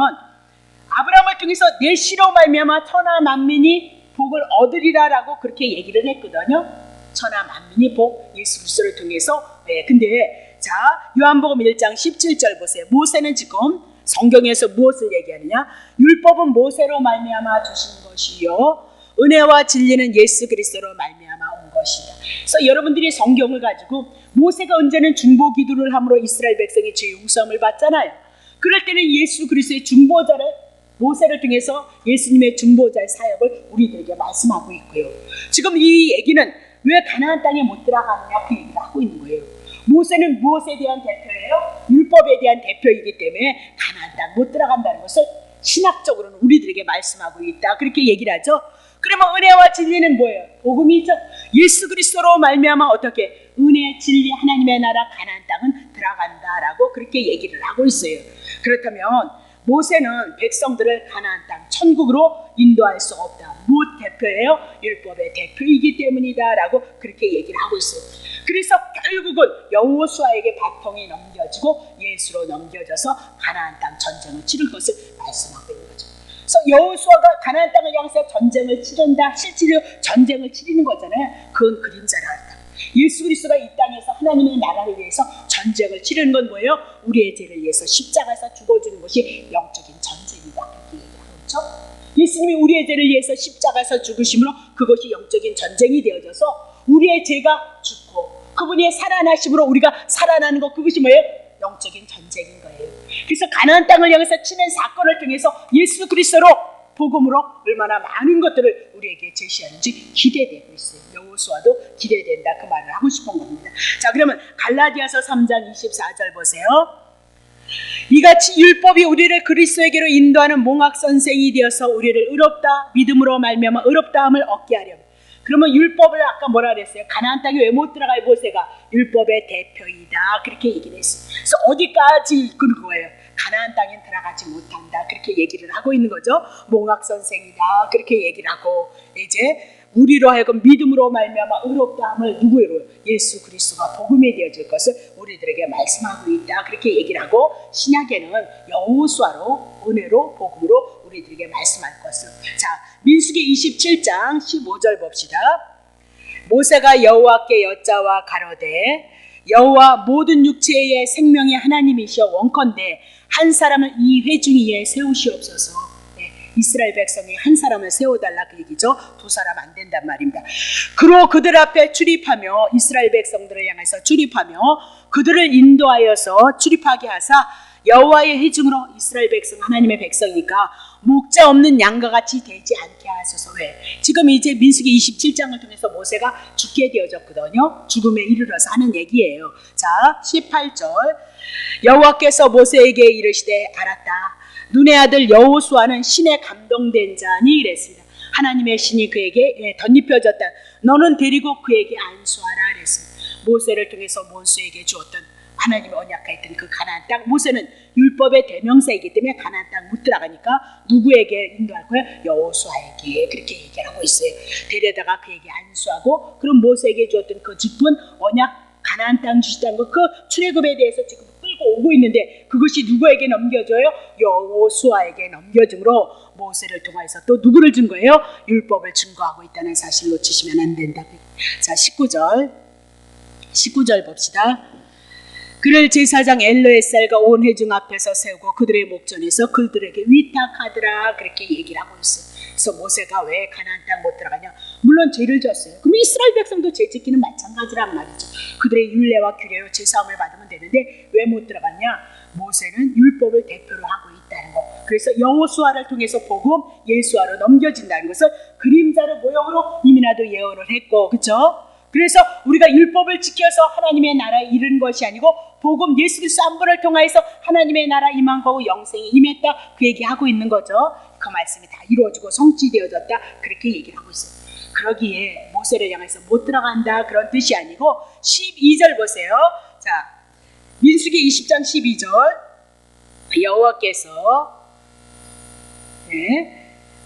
A: 아브라함을 통해서 내 씨로 말미암아 천하 만민이 복을 얻으리라라고 그렇게 얘기를 했거든요. 천하 만민이 복 예수 그리스도를 통해서. 네, 근데 자 요한복음 1장 17절 보세요. 모세는 지금 성경에서 무엇을 얘기하느냐? 율법은 모세로 말미암아 주신 것이요 은혜와 진리는 예수 그리스도로 말미암아 온 것이다. 그래서 여러분들이 성경을 가지고 모세가 언제는 중보 기도를 함으로 이스라엘 백성이 죄 용서함을 받잖아요. 그럴 때는 예수 그리스도의 중보자를 모세를 통해서 예수님의 중보자의 사역을 우리들에게 말씀하고 있고요. 지금 이 얘기는 왜 가나안 땅에 못 들어가느냐 그 얘기를 하고 있는 거예요. 모세는 무엇에 대한 대표예요? 율법에 대한 대표이기 때문에 가나안 땅 못 들어간다는 것을 신학적으로는 우리들에게 말씀하고 있다. 그렇게 얘기를 하죠. 그러면 은혜와 진리는 뭐예요? 복음이죠. 예수 그리스도로 말미암아 어떻게 은혜, 진리, 하나님의 나라 가나안 땅은 들어간다라고 그렇게 얘기를 하고 있어요. 그렇다면 모세는 백성들을 가나안 땅 천국으로 인도할 수 없다. 무엇 대표예요? 율법의 대표이기 때문이다라고 그렇게 얘기를 하고 있어요. 그래서 결국은 여호수아에게 바통이 넘겨지고 예수로 넘겨져서 가나안 땅 전쟁을 치를 것을 말씀하고 있는 거죠. 그래서 여호수아가 가나안 땅을 향해서 전쟁을 치른다. 실제로 전쟁을 치르는 거잖아요. 그건 그림자라 한다. 예수 그리스도가 이 땅에서 하나님의 나라를 위해서 전쟁을 치르는 건 뭐예요? 우리의 죄를 위해서 십자가에서 죽어주는 것이 영적인 전쟁이다. 그렇게 얘기하고 있죠. 예수님이 우리의 죄를 위해서 십자가에서 죽으심으로 그것이 영적인 전쟁이 되어져서 우리의 죄가 죽고 그분이 살아나심으로 우리가 살아나는 것, 그것이 뭐예요? 영적인 전쟁인 거예요. 그래서 가나안 땅을 향해서 치는 사건을 통해서 예수 그리스도로 복음으로 얼마나 많은 것들을 우리에게 제시하는지 기대되고 있어요. 여호수아도 기대된다 그 말을 하고 싶은 겁니다. 자, 그러면 갈라디아서 3장 24절 보세요. 이같이 율법이 우리를 그리스도에게로 인도하는 몽학 선생이 되어서 우리를 의롭다 믿음으로 말미암아 의롭다함을 얻게 하렴. 그러면 율법을 아까 뭐라 그랬어요? 가나안 땅에 왜 못 들어가요? 모세가 율법의 대표이다 그렇게 얘기를 했어요. 그래서 어디까지 이끄는 거예요? 가나안 땅에 들어가지 못한다 그렇게 얘기를 하고 있는 거죠. 몽학 선생이다 그렇게 얘기를 하고 이제 우리로 하여금 믿음으로 말미암아 의롭다함을 누구로? 예수 그리스도가 복음에 되어질 것을 우리들에게 말씀하고 있다 그렇게 얘기를 하고 신약에는 여호수아로 은혜로 복음으로 우리들에게 말씀할 것을. 자, 민수기 27장 15절 봅시다. 모세가 여호와께 여짜와 가로되 여호와 모든 육체의 생명의 하나님이시여 원컨대 한 사람을 이 회중위에 세우시옵소서. 네, 이스라엘 백성이 한 사람을 세워달라 그 얘기죠. 두 사람 안 된단 말입니다. 그로 그들 앞에 출입하며 이스라엘 백성들을 향해서 출입하며 그들을 인도하여서 출입하게 하사 여호와의 회중으로 이스라엘 백성 하나님의 백성이니까 목자 없는 양과 같이 되지 않게 하소서. 왜? 지금 이제 민수기 27장을 통해서 모세가 죽게 되어졌거든요. 죽음에 이르러서 하는 얘기예요. 자, 18절 여호와께서 모세에게 이르시되 알았다. 눈의 아들 여호수아는 신에 감동된 자니 이랬습니다. 하나님의 신이 그에게 덧입혀졌다. 너는 데리고 그에게 안수하라 그랬습니다. 모세를 통해서 모세에게 주었던 하나님의 언약과 있던 그 가나안 땅, 모세는 율법의 대명사이기 때문에 가나안 땅 못 들어가니까 누구에게 인도할 거예요? 여호수아에게 그렇게 얘기하고 있어요. 데려다가 그에게 안수하고 그럼 모세에게 주었던 그 깊은 언약 가나안 땅 주시다는 거, 그 출애굽에 대해서 지금 끌고 오고 있는데 그것이 누구에게 넘겨줘요? 여호수아에게 넘겨줌으로 모세를 통해서 또 누구를 준 거예요? 율법을 증거하고 있다는 사실을 놓치시면 안 된다. 자, 19절 봅시다. 그를 제사장 엘르에살과 온 회중 앞에서 세우고 그들의 목전에서 그들에게 위탁하더라 그렇게 얘기를 하고 있어요. 그래서 모세가 왜 가나안 땅 못 들어가냐? 물론 죄를 졌어요. 그럼 이스라엘 백성도 죄 짓기는 마찬가지란 말이죠. 그들의 율례와 규례로 제사함을 받으면 되는데 왜 못 들어갔냐? 모세는 율법을 대표로 하고 있다는 거. 그래서 여호수아를 통해서 복음 예수아로 넘겨진다는 것을 그림자를 모형으로 이미나도 예언을 했고, 그렇죠? 그래서 우리가 율법을 지켜서 하나님의 나라에 이르는 것이 아니고 복음 예수 그리스도 한 분을 통하여서 하나님의 나라 임한 거고 영생이 임했다 그 얘기하고 있는 거죠. 그 말씀이 다 이루어지고 성취되어졌다 그렇게 얘기를 하고 있어요. 그러기에 모세를 향해서 못 들어간다 그런 뜻이 아니고 12절 보세요. 자, 민수기 20장 12절 여호와께서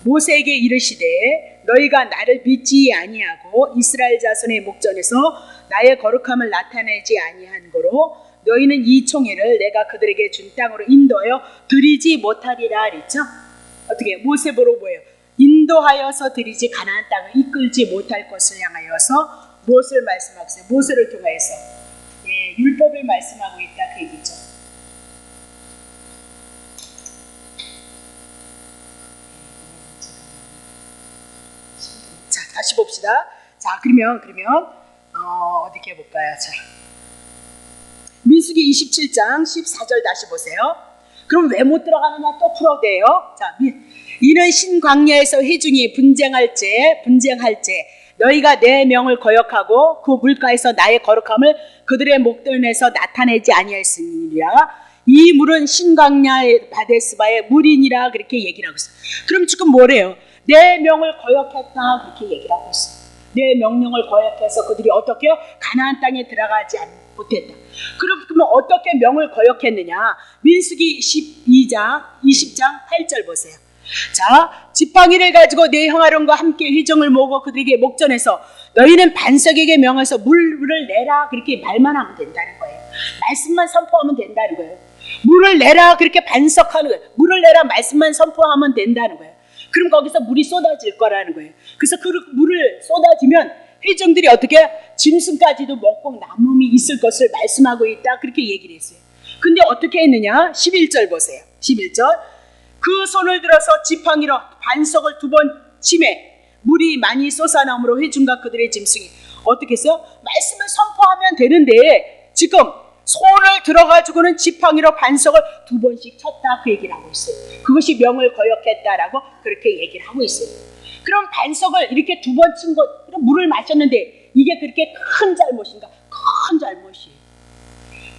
A: 모세에게 이르시되 너희가 나를 믿지 아니하고 이스라엘 자손의 목전에서 나의 거룩함을 나타내지 아니한 거로 너희는 이 총회를 내가 그들에게 준 땅으로 인도하여 드리지 못하리라 그랬죠. 어떻게 모세 보러 뭐예요? 인도하여서 드리지 가나안 땅을 이끌지 못할 것을 향하여서 무엇을 말씀하고 있어요? 모세를 통하여서 율법을 말씀하고 있다 그 얘기죠. 다시 봅시다. 자, 그러면 어떻게 해볼까요? 자, 민수기 27장 14절 다시 보세요. 그럼 왜 못 들어가느냐 또 풀어도 돼요. 자, 이는 신광야에서 회중이 분쟁할 때 너희가 내 명을 거역하고 그 물가에서 나의 거룩함을 그들의 목전에서 나타내지 아니하였으니라. 이 물은 신광야 바데스바의 물이니라. 그렇게 얘기를 하고 있어요. 그럼 지금 뭐래요? 내 명을 거역했다 그렇게 얘기를 하고 있어요. 내 명령을 거역해서 그들이 어떻게 가나안 땅에 들어가지 못했다. 그러면 어떻게 명을 거역했느냐? 민수기 12장 20장 8절 보세요. 자, 지팡이를 가지고 내 형 아론과 함께 회중을 모으고 그들에게 목전에서 너희는 반석에게 명해서 물을 내라 그렇게 말만 하면 된다는 거예요. 말씀만 선포하면 된다는 거예요. 물을 내라 그렇게 반석하는 거예요. 물을 내라 말씀만 선포하면 된다는 거예요. 그럼 거기서 물이 쏟아질 거라는 거예요. 그래서 그 물을 쏟아지면 회중들이 어떻게 짐승까지도 먹고 남음이 있을 것을 말씀하고 있다 그렇게 얘기를 했어요. 근데 어떻게 했느냐? 11절 보세요. 11절 그 손을 들어서 지팡이로 반석을 2번 치매 물이 많이 쏟아나므로 회중과 그들의 짐승이 어떻게 했어요? 말씀을 선포하면 되는데 지금 손을 들어가지고는 지팡이로 반석을 2번씩 쳤다 그 얘기를 하고 있어요. 그것이 명을 거역했다라고 그렇게 얘기를 하고 있어요. 그럼 반석을 이렇게 2번 친 것, 물을 마셨는데 이게 그렇게 큰 잘못인가? 큰 잘못이에요.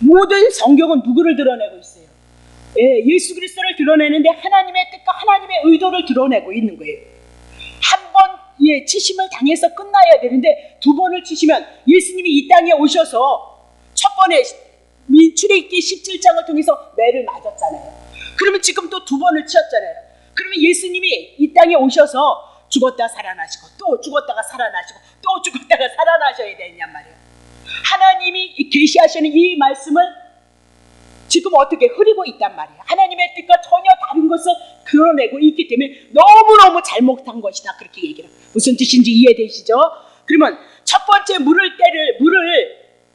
A: 모든 성경은 누구를 드러내고 있어요? 예수 그리스도를 드러내는데 하나님의 뜻과 하나님의 의도를 드러내고 있는 거예요. 한 번 치심을 당해서 끝나야 되는데 2번을 치시면 예수님이 이 땅에 오셔서 첫 번에 출애굽기 17장을 통해서 매를 맞았잖아요. 그러면 지금 또 2번을 치었잖아요. 그러면 예수님이 이 땅에 오셔서 죽었다 살아나시고 또 죽었다가 살아나시고 또 죽었다가 살아나셔야 되냔 말이에요. 하나님이 계시하시는 이 말씀을 지금 어떻게 흐리고 있단 말이에요. 하나님의 뜻과 전혀 다른 것을 드러내고 있기 때문에 너무너무 잘못한 것이다 그렇게 얘기를 해요. 무슨 뜻인지 이해되시죠? 그러면 첫 번째 물을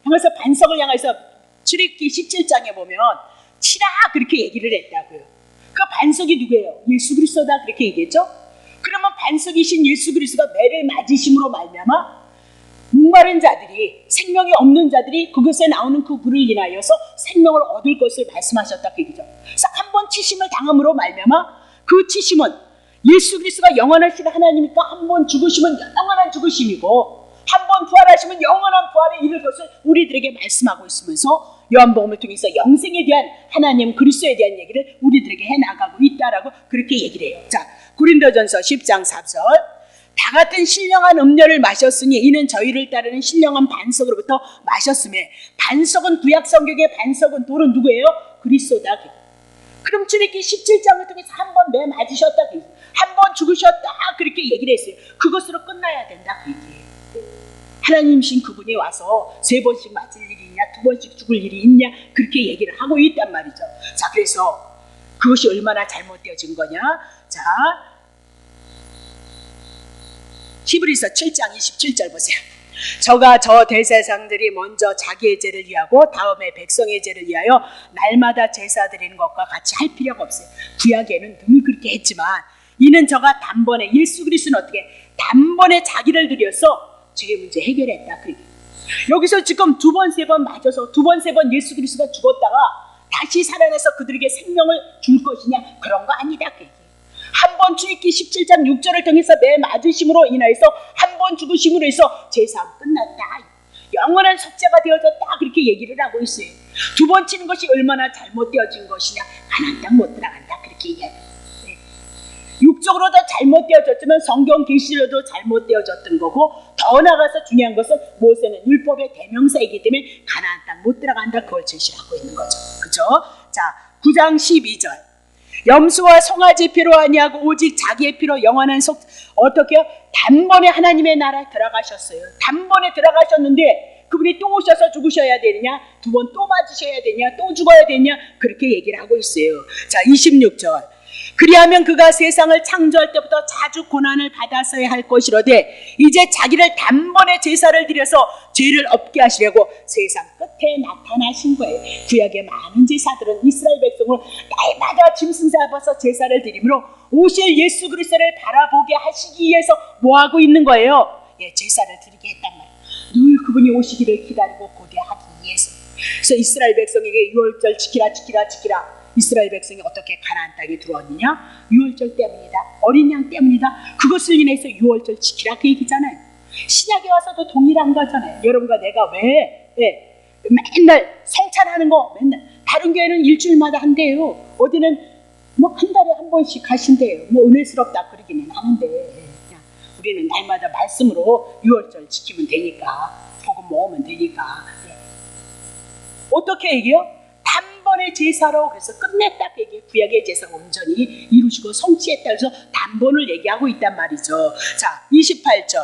A: 향해서 반석을 향해서 출애굽기 17장에 보면 치라 그렇게 얘기를 했다고요. 그 반석이 누구예요? 예수 그리스도다 그렇게 얘기했죠. 그러면 반석이신 예수 그리스도가 매를 맞으심으로 말미암아 목마른 자들이 생명이 없는 자들이 그것에 나오는 그 물을 인하여서 생명을 얻을 것을 말씀하셨다 그 얘기죠. 그래서 한 번 치심을 당함으로 말미암아 그 치심은 예수 그리스도가 영원하신 하나님이니까 한 번 죽으시면 영원한 죽으심이고 한 번 부활하시면 영원한 부활에 이를 것을 우리들에게 말씀하고 있으면서 요한복음을 통해서 영생에 대한 하나님 그리스도에 대한 얘기를 우리들에게 해나가고 있다라고 그렇게 얘기를 해요. 자, 고린도전서 10장 4절 다 같은 신령한 음료를 마셨으니 이는 저희를 따르는 신령한 반석으로부터 마셨음에 반석은 구약 성경의 반석은 돌은 누구예요? 그리스도다. 그럼 출애굽기 17장을 통해서 한 번 매 맞으셨다 한 번 죽으셨다 그렇게 얘기를 했어요. 그것으로 끝나야 된다 그 얘기예요. 하나님이신 그분이 와서 3번씩 맞을 일이 있냐 2번씩 죽을 일이 있냐 그렇게 얘기를 하고 있단 말이죠. 자, 그래서 그것이 얼마나 잘못되어진 거냐. 자, 히브리서 7장 27절 보세요. 저가 저 대제사장들이 먼저 자기의 죄를 위하고 다음에 백성의 죄를 위하여 날마다 제사 드리는 것과 같이 할 필요가 없어요. 구약에는 늘 그렇게 했지만 이는 저가 단번에 예수 그리스도는 어떻게 단번에 자기를 들여서 죄의 문제 해결했다. 여기서 지금 2번, 3번 맞아서 2번, 3번 예수 그리스도가 죽었다가 다시 살아나서 그들에게 생명을 줄 것이냐 그런 거 아니다. 한 번 출애굽기 17장 6절을 통해서 매 맞으심으로 인하여서 한 번 죽으심으로 해서 제사함 끝났다. 영원한 속죄가 되어졌다. 그렇게 얘기를 하고 있어요. 2번 치는 것이 얼마나 잘못되어진 것이냐. 가나안 땅 못 들어간다. 그렇게 얘기해요. 육적으로도 잘못되어졌지만 성경 계시로도 잘못되어졌던 거고 더 나아가서 중요한 것은 모세는 율법의 대명사이기 때문에 가나안 땅 못 들어간다. 그걸 제시하고 있는 거죠. 그렇죠? 자, 9장 12절 염소와 송아지 피로 아니하고 오직 자기의 피로 영원한 어떻게요? 단번에 하나님의 나라에 들어가셨어요. 단번에 들어가셨는데 그분이 또 오셔서 죽으셔야 되느냐 2번 또 맞으셔야 되냐 또 죽어야 되냐 그렇게 얘기를 하고 있어요. 자, 26절 그리하면 그가 세상을 창조할 때부터 자주 고난을 받았어야 할 것이로되 이제 자기를 단번에 제사를 드려서 죄를 없게 하시려고 세상 끝에 나타나신 거예요. 구약의 많은 제사들은 이스라엘 백성을 날마다 짐승 잡아서 제사를 드리므로 오실 예수 그리스도를 바라보게 하시기 위해서 뭐하고 있는 거예요? 제사를 드리게 했단 말이에요. 늘 그분이 오시기를 기다리고 고대하기 위해서. 그래서 이스라엘 백성에게 유월절 지키라. 이스라엘 백성이 어떻게 가나안 땅에 들어왔느냐? 유월절 때문이다. 어린 양 때문이다. 그것을 인해서 유월절 지키라 그 얘기잖아요. 신약에 와서도 동일한 거잖아요. 여러분과 내가 왜 맨날 성찬하는 거 맨날 다른 교회는 일주일마다 한대요. 어디는 뭐 한 달에 한 번씩 가신대요. 뭐 은혜스럽다 그러기는 하는데 그냥 우리는 날마다 말씀으로 유월절 지키면 되니까 복음 모으면 되니까. 어떻게 얘기해요? 단번의 제사로 그래서 끝냈다 그 얘기예요. 구약의 제사가 온전히 이루시고 성취했다 그래서 단번을 얘기하고 있단 말이죠. 자, 28절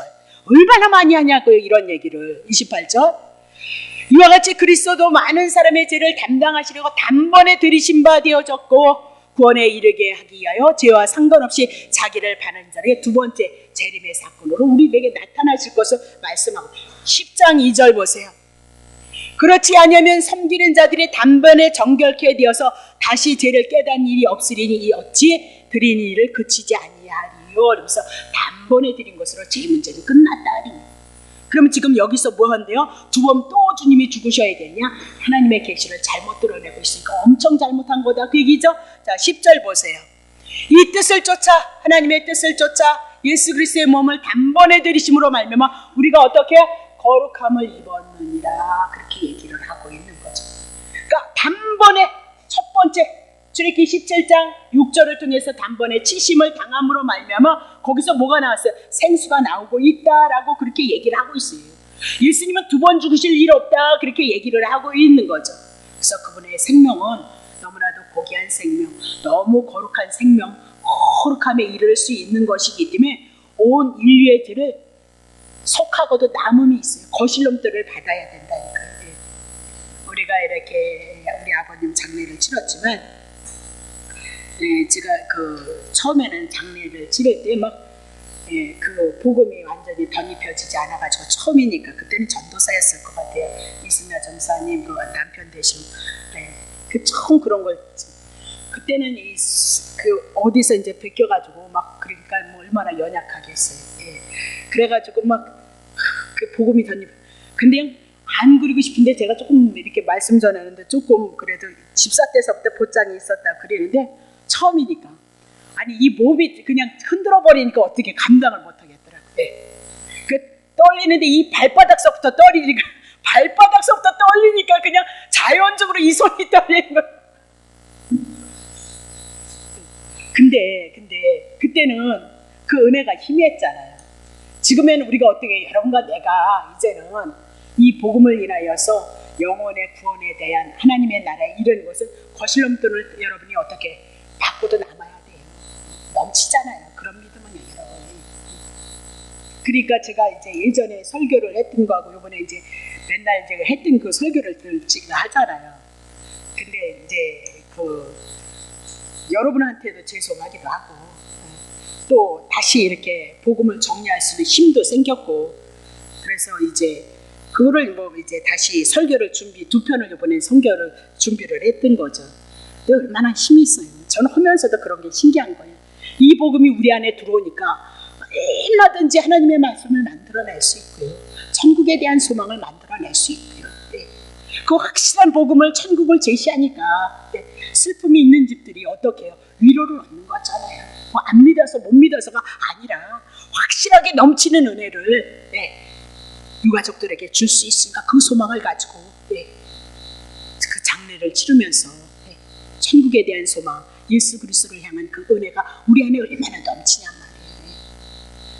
A: 얼마나 많이 하냐고요 이런 얘기를. 28절 이와 같이 그리스도도 많은 사람의 죄를 담당하시려고 단번에 들이신 바 되어졌고 구원에 이르게 하기 위하여 죄와 상관없이 자기를 바라는 자에게 두 번째 재림의 사건으로 우리에게 나타나실 것을 말씀하고 10장 2절 보세요. 그렇지 않으면 섬기는 자들이 단번에 정결케 되어서 다시 죄를 깨닫는 일이 없으리니 어찌 드린 일을 그치지 아니하리요. 그래서 단번에 드린 것으로 죄 문제는 끝났다. 그러면 지금 여기서 뭐 한대요? 두 번 또 주님이 죽으셔야 되냐? 하나님의 계시를 잘못 드러내고 있으니까 엄청 잘못한 거다 그 얘기죠. 자, 10절 보세요. 이 뜻을 쫓아 하나님의 뜻을 쫓아 예수 그리스도의 몸을 단번에 들이심으로 말미암아 우리가 어떻게 거룩함을 입었느니라 그렇게 얘기를 하고 있는 거죠. 그러니까 단번에 첫 번째 출애굽기 17장 6절을 통해서 단번에 치심을 당함으로 말미암아 거기서 뭐가 나왔어요? 생수가 나오고 있다라고 그렇게 얘기를 하고 있어요. 예수님은 두 번 죽으실 일 없다 그렇게 얘기를 하고 있는 거죠. 그래서 그분의 생명은 너무나도 고귀한 생명, 너무 거룩한 생명, 거룩함에 이를 수 있는 것이기 때문에 온 인류의 죄를 속하고도 남음이 있어요. 거실놈들을 받아야 된다니까요. 우리가 이렇게 우리 아버님 장례를 치렀지만 제가 그 처음에는 장례를 치를 때 막 그 복음이 완전히 덧입혀지지 않아가지고 처음이니까 그때는 전도사였을 것 같아요. 이승나 전사님 그 남편 되신 그 처음 그런 걸 그때는 그 어디서 이제 베껴가지고 막 그러니까 뭐 얼마나 연약하겠어요. 그래가지고 막 그 복음이 덧입혀. 근데 안 그리고 싶은데 제가 조금 이렇게 말씀 전하는데 조금 그래도 집사 때서부터 보장이 있었다 그러는데 처음이니까 아니 이 몸이 그냥 흔들어 버리니까 어떻게 감당을 못 하겠더라고요. 그 떨리는데 이 발바닥서부터 떨리니까 그냥 자연적으로 이 손이 떨리는 거예요. 근데 그때는 그 은혜가 희미했잖아요. 지금에는 우리가 어떻게 여러분과 내가 이제는 이 복음을 인하여서 영혼의 구원에 대한 하나님의 나라에 이르는 것은 거실놈들을 여러분이 어떻게 받고도 남아야 돼요. 넘치잖아요. 그런 믿음은요, 여러분. 그러니까 제가 이제 예전에 설교를 했던 거하고 이번에 이제 맨날 제가 했던 그 설교를 지금 하잖아요. 근데 이제 그 여러분한테도 죄송하기도 하고 또 다시 이렇게 복음을 정리할 수 있는 힘도 생겼고 그래서 이제 그거를 뭐 이제 다시 설교를 두 편을 이번에 설교를 준비를 했던 거죠. 얼마나 힘이 있어요. 저는 하면서도 그런 게 신기한 거예요. 이 복음이 우리 안에 들어오니까 얼마든지 하나님의 말씀을 만들어낼 수 있고요. 천국에 대한 소망을 만들어낼 수 있고요. 그 확실한 복음을 천국을 제시하니까 슬픔이 있는 집들이 어떻게 해요? 위로를 얻는 거잖아요. 뭐 안 믿어서 못 믿어서가 아니라 확실하게 넘치는 은혜를 유가족들에게 줄 수 있으니까 그 소망을 가지고 그 장례를 치르면서 천국에 대한 소망, 예수 그리스도를 향한 그 은혜가 우리 안에 얼마나 넘치냔 말이에요.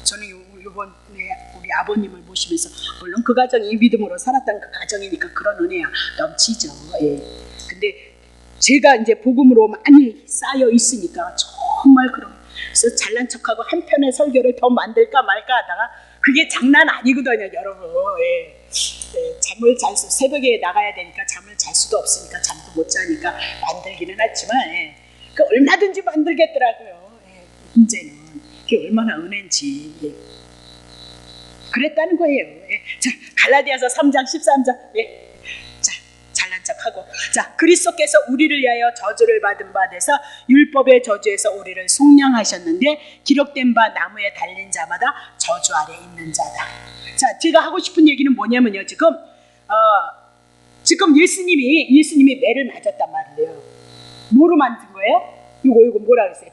A: 저는 이번에 우리 아버님을 모시면서 물론 그 가정이 믿음으로 살았던 그 가정이니까 그런 은혜야 넘치죠. 근데 제가 이제 복음으로 많이 쌓여 있으니까 정말 그래서 잘난 척하고 한 편의 설교를 더 만들까 말까 하다가 그게 장난 아니거든요, 여러분. 잠을 새벽에 나가야 되니까 잠을 잘 수도 없으니까 잠도 못 자니까 만들기는 했지만 그 얼마든지 만들겠더라고요. 예, 문제는 그게 얼마나 은혜인지. 예. 그랬다는 거예요. 예. 자, 갈라디아서 3장 13절. 예. 자, 잘난 척하고. 자, 그리스도께서 우리를 위하여 저주를 받은 바 돼서 율법의 저주에서 우리를 속량하셨는데 기록된 바 나무에 달린 자마다 저주 아래 있는 자다. 자, 제가 하고 싶은 얘기는 뭐냐면요. 지금 예수님이 매를 맞았단 말이에요. 뭐로 만든 거예요? 이거 뭐라 그랬어요?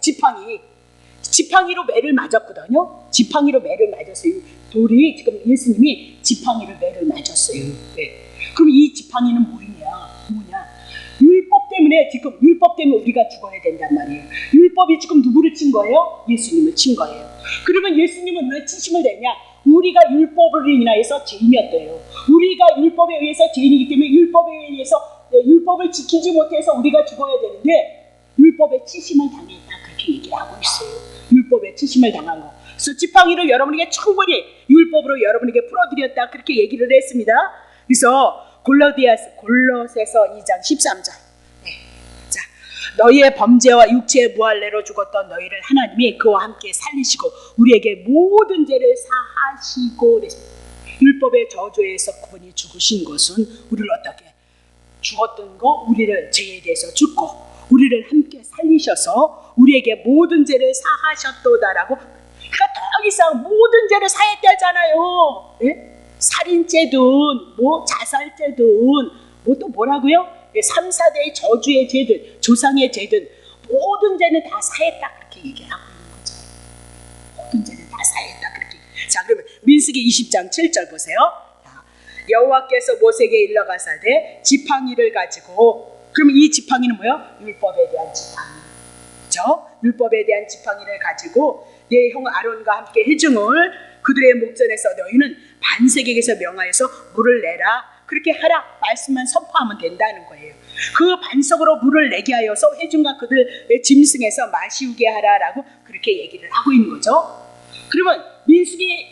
A: 지팡이로 매를 맞았거든요. 지팡이로 매를 맞았어요. 돌이 지금 예수님이 지팡이로 매를 맞았어요. 네. 그럼 이 지팡이는 뭐냐? 율법 때문에 우리가 죽어야 된단 말이에요. 율법이 지금 누구를 친 거예요? 예수님을 친 거예요. 그러면 예수님은 왜 치심을 내냐? 우리가 율법을 인하여서 죄인이었대요. 우리가 율법에 의해서 죄인이기 때문에 율법을 지키지 못해서 우리가 죽어야 되는데 율법에 치심을 당했다. 그렇게 얘기를 하고 있어요. 율법에 치심을 당한 거. 그래서 지팡이를 여러분에게 충분히 율법으로 여러분에게 풀어드렸다. 그렇게 얘기를 했습니다. 그래서 골로새서 2장 13절. 네. 자, 너희의 범죄와 육체의 무할례로 죽었던 너희를 하나님이 그와 함께 살리시고 우리에게 모든 죄를 사하시고 그랬습니다. 율법의 저주에서 그분이 죽으신 것은 우리를 어떻게 죽었던 거 우리를 죄에 대해서 죽고 우리를 함께 살리셔서 우리에게 모든 죄를 사하셨도다라고. 그러니까 더 이상 모든 죄를 사했다잖아요. 예? 살인죄든 자살죄든 또 뭐라고요? 3, 4대의 저주의 죄든 조상의 죄든 모든 죄는 다 사했다 그렇게 얘기하고 있는 거죠. 모든 죄는 다 사했다 그렇게. 자, 그러면 민수기 20장 7절 보세요. 여호와께서 모세에게 일러가사대 지팡이를 가지고, 그럼 이 지팡이는 뭐예요? 율법에 대한 지팡이. 그렇죠? 율법에 대한 지팡이를 가지고 내 형 아론과 함께 회중을 그들의 목전에서 너희는 반석에게서 명하여서 물을 내라. 그렇게 하라. 말씀만 선포하면 된다는 거예요. 그 반석으로 물을 내게 하여서 회중과 그들의 짐승에서 마시우게 하라라고 그렇게 얘기를 하고 있는 거죠. 그러면 민수기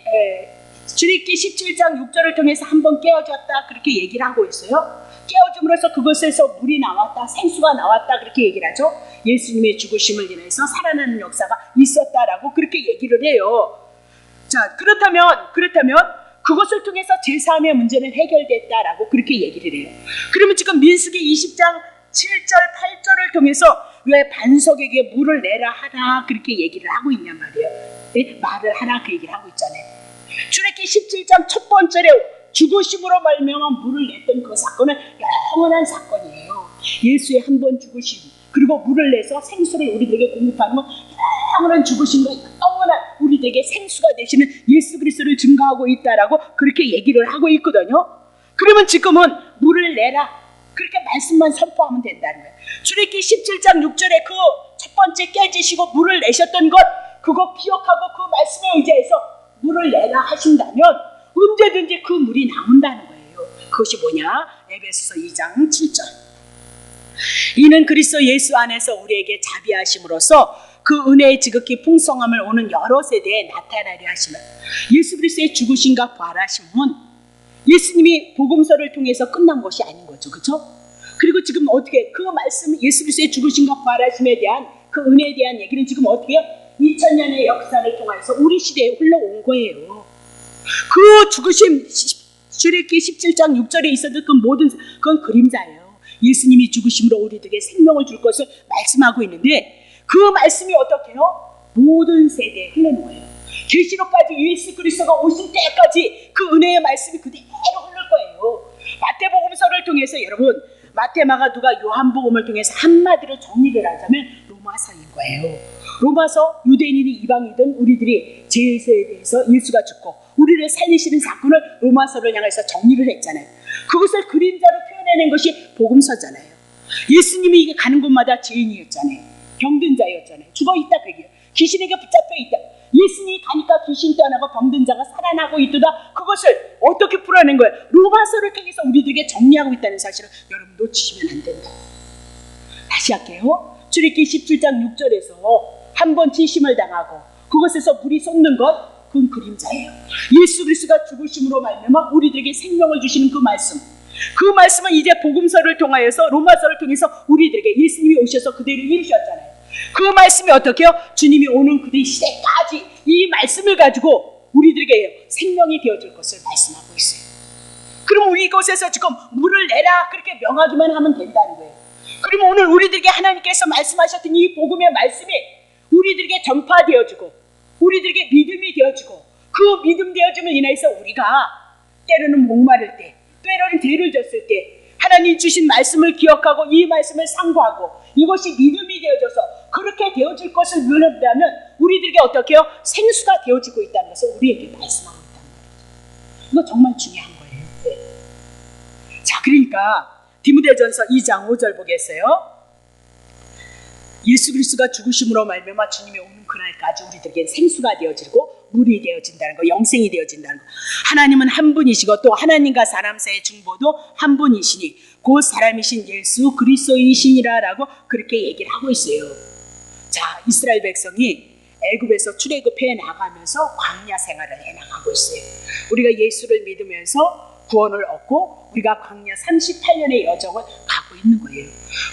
A: 출애굽기 17장 6절을 통해서 한번 깨어졌다 그렇게 얘기를 하고 있어요. 깨어짐으로써 그것에서 물이 나왔다, 생수가 나왔다 그렇게 얘기를 하죠. 예수님의 죽으심을 인해서 살아나는 역사가 있었다라고 그렇게 얘기를 해요. 자, 그렇다면 그것을 통해서 제3의 문제는 해결됐다라고 그렇게 얘기를 해요. 그러면 지금 민수기 20장 7절 8절을 통해서 왜 반석에게 물을 내라 하라 그렇게 얘기를 하고 있냔 말이에요. 네? 말을 하라 그 얘기를 하고 있잖아요. 출애굽기 17장 첫 번째로 죽으심으로 말미암아 물을 냈던 그 사건은 영원한 사건이에요. 예수의 한 번 죽으심 그리고 물을 내서 생수를 우리들에게 공급하는 건 영원한 죽으심과 영원한 우리들에게 생수가 되시는 예수 그리스도를 증거하고 있다라고 그렇게 얘기를 하고 있거든요. 그러면 지금은 물을 내라 그렇게 말씀만 선포하면 된다는 거예요. 출애굽기 17장 6절에 그 첫 번째 깨지시고 물을 내셨던 것 그거 기억하고 그 말씀에 의지해서 물을 내라 하신다면 언제든지 그 물이 나온다는 거예요. 그것이 뭐냐? 에베소서 2장 7절. 이는 그리스도 예수 안에서 우리에게 자비하심으로써 그 은혜의 지극히 풍성함을 오는 여러 세대에 나타나려 하시며, 예수 그리스도의 죽으심과 부활하심은 예수님이 복음서를 통해서 끝난 것이 아닌 거죠. 그렇죠? 그리고 지금 어떻게 그 말씀 예수 그리스도의 죽으심과 부활하심에 대한 그 은혜에 대한 얘기는 지금 어떻게 해요? 2000년의 역사를 통해서 우리 시대에 흘러온 거예요. 그 죽으심 출애굽기 17장 6절에 있었던 그 모든 그건 그림자예요. 예수님이 죽으심으로 우리들에게 생명을 줄 것을 말씀하고 있는데 그 말씀이 어떻게 해요? 모든 세대에 흐르는 거예요. 계시록까지 예수 그리스도가 오실 때까지 그 은혜의 말씀이 그대로 흐를 거예요. 마태복음서를 통해서 여러분 마태, 마가, 누가, 요한복음을 통해서 한마디로 정리를 하자면 로마서인 거예요. 로마서 유대인이든 이방이든 우리들이 죄에 대해서 예수가 죽고 우리를 살리시는 사건을 로마서를 향해서 정리를 했잖아요. 그것을 그림자로 표현해낸 것이 복음서잖아요. 예수님이 가는 곳마다 죄인이었잖아요. 병든 자였잖아요. 죽어있다 그 얘기예요. 귀신에게 붙잡혀 있다. 예수님이 가니까 귀신 떠나고 병든 자가 살아나고 있다. 그것을 어떻게 풀어낸 거예요? 로마서를 통해서 우리들에게 정리하고 있다는 사실을 여러분 놓치시면 안 된다. 다시 할게요. 출애굽기 17장 6절에서 한 번 치심을 당하고 그것에서 물이 쏟는 것 그건 그림자예요. 예수 그리스도가 죽으심으로 말미암아 우리들에게 생명을 주시는 그 말씀, 그 말씀은 이제 복음서를 통하여서 로마서를 통해서 우리들에게 예수님이 오셔서 그대로 이루셨잖아요. 그 말씀이 어떻게요? 주님이 오는 그 시대까지 이 말씀을 가지고 우리들에게 생명이 되어줄 것을 말씀하고 있어요. 그럼 이곳에서 지금 물을 내라 그렇게 명하기만 하면 된다는 거예요. 그러면 오늘 우리들에게 하나님께서 말씀하셨던 이 복음의 말씀이 우리들에게 전파되어지고 우리들에게 믿음이 되어지고 그 믿음 되어짐을 인해서 우리가 때로는 목마를 때, 때로는 죄를 졌을 때 하나님 주신 말씀을 기억하고 이 말씀을 상고하고 이것이 믿음이 되어져서 그렇게 되어질 것을 누린다면 우리들에게 어떻게 해요? 생수가 되어지고 있다는 것을 우리에게 말씀하고 있다는 거예요. 이거 정말 중요한 거예요. 네. 자, 그러니까 디모데전서 2장 5절 보겠어요. 예수 그리스도가 죽으심으로 말미암아 주님이 오는 그날까지 우리들에게 생수가 되어지고 물이 되어진다는 거, 영생이 되어진다는 거. 하나님은 한 분이시고 또 하나님과 사람 사이의 중보도 한 분이시니 곧 사람이신 예수 그리스도이시니라라고 그렇게 얘기를 하고 있어요. 자, 이스라엘 백성이 애굽에서 출애굽해 나가면서 광야 생활을 해나가고 있어요. 우리가 예수를 믿으면서 구원을 얻고 우리가 광야 38년의 여정을 가고 있는 거예요.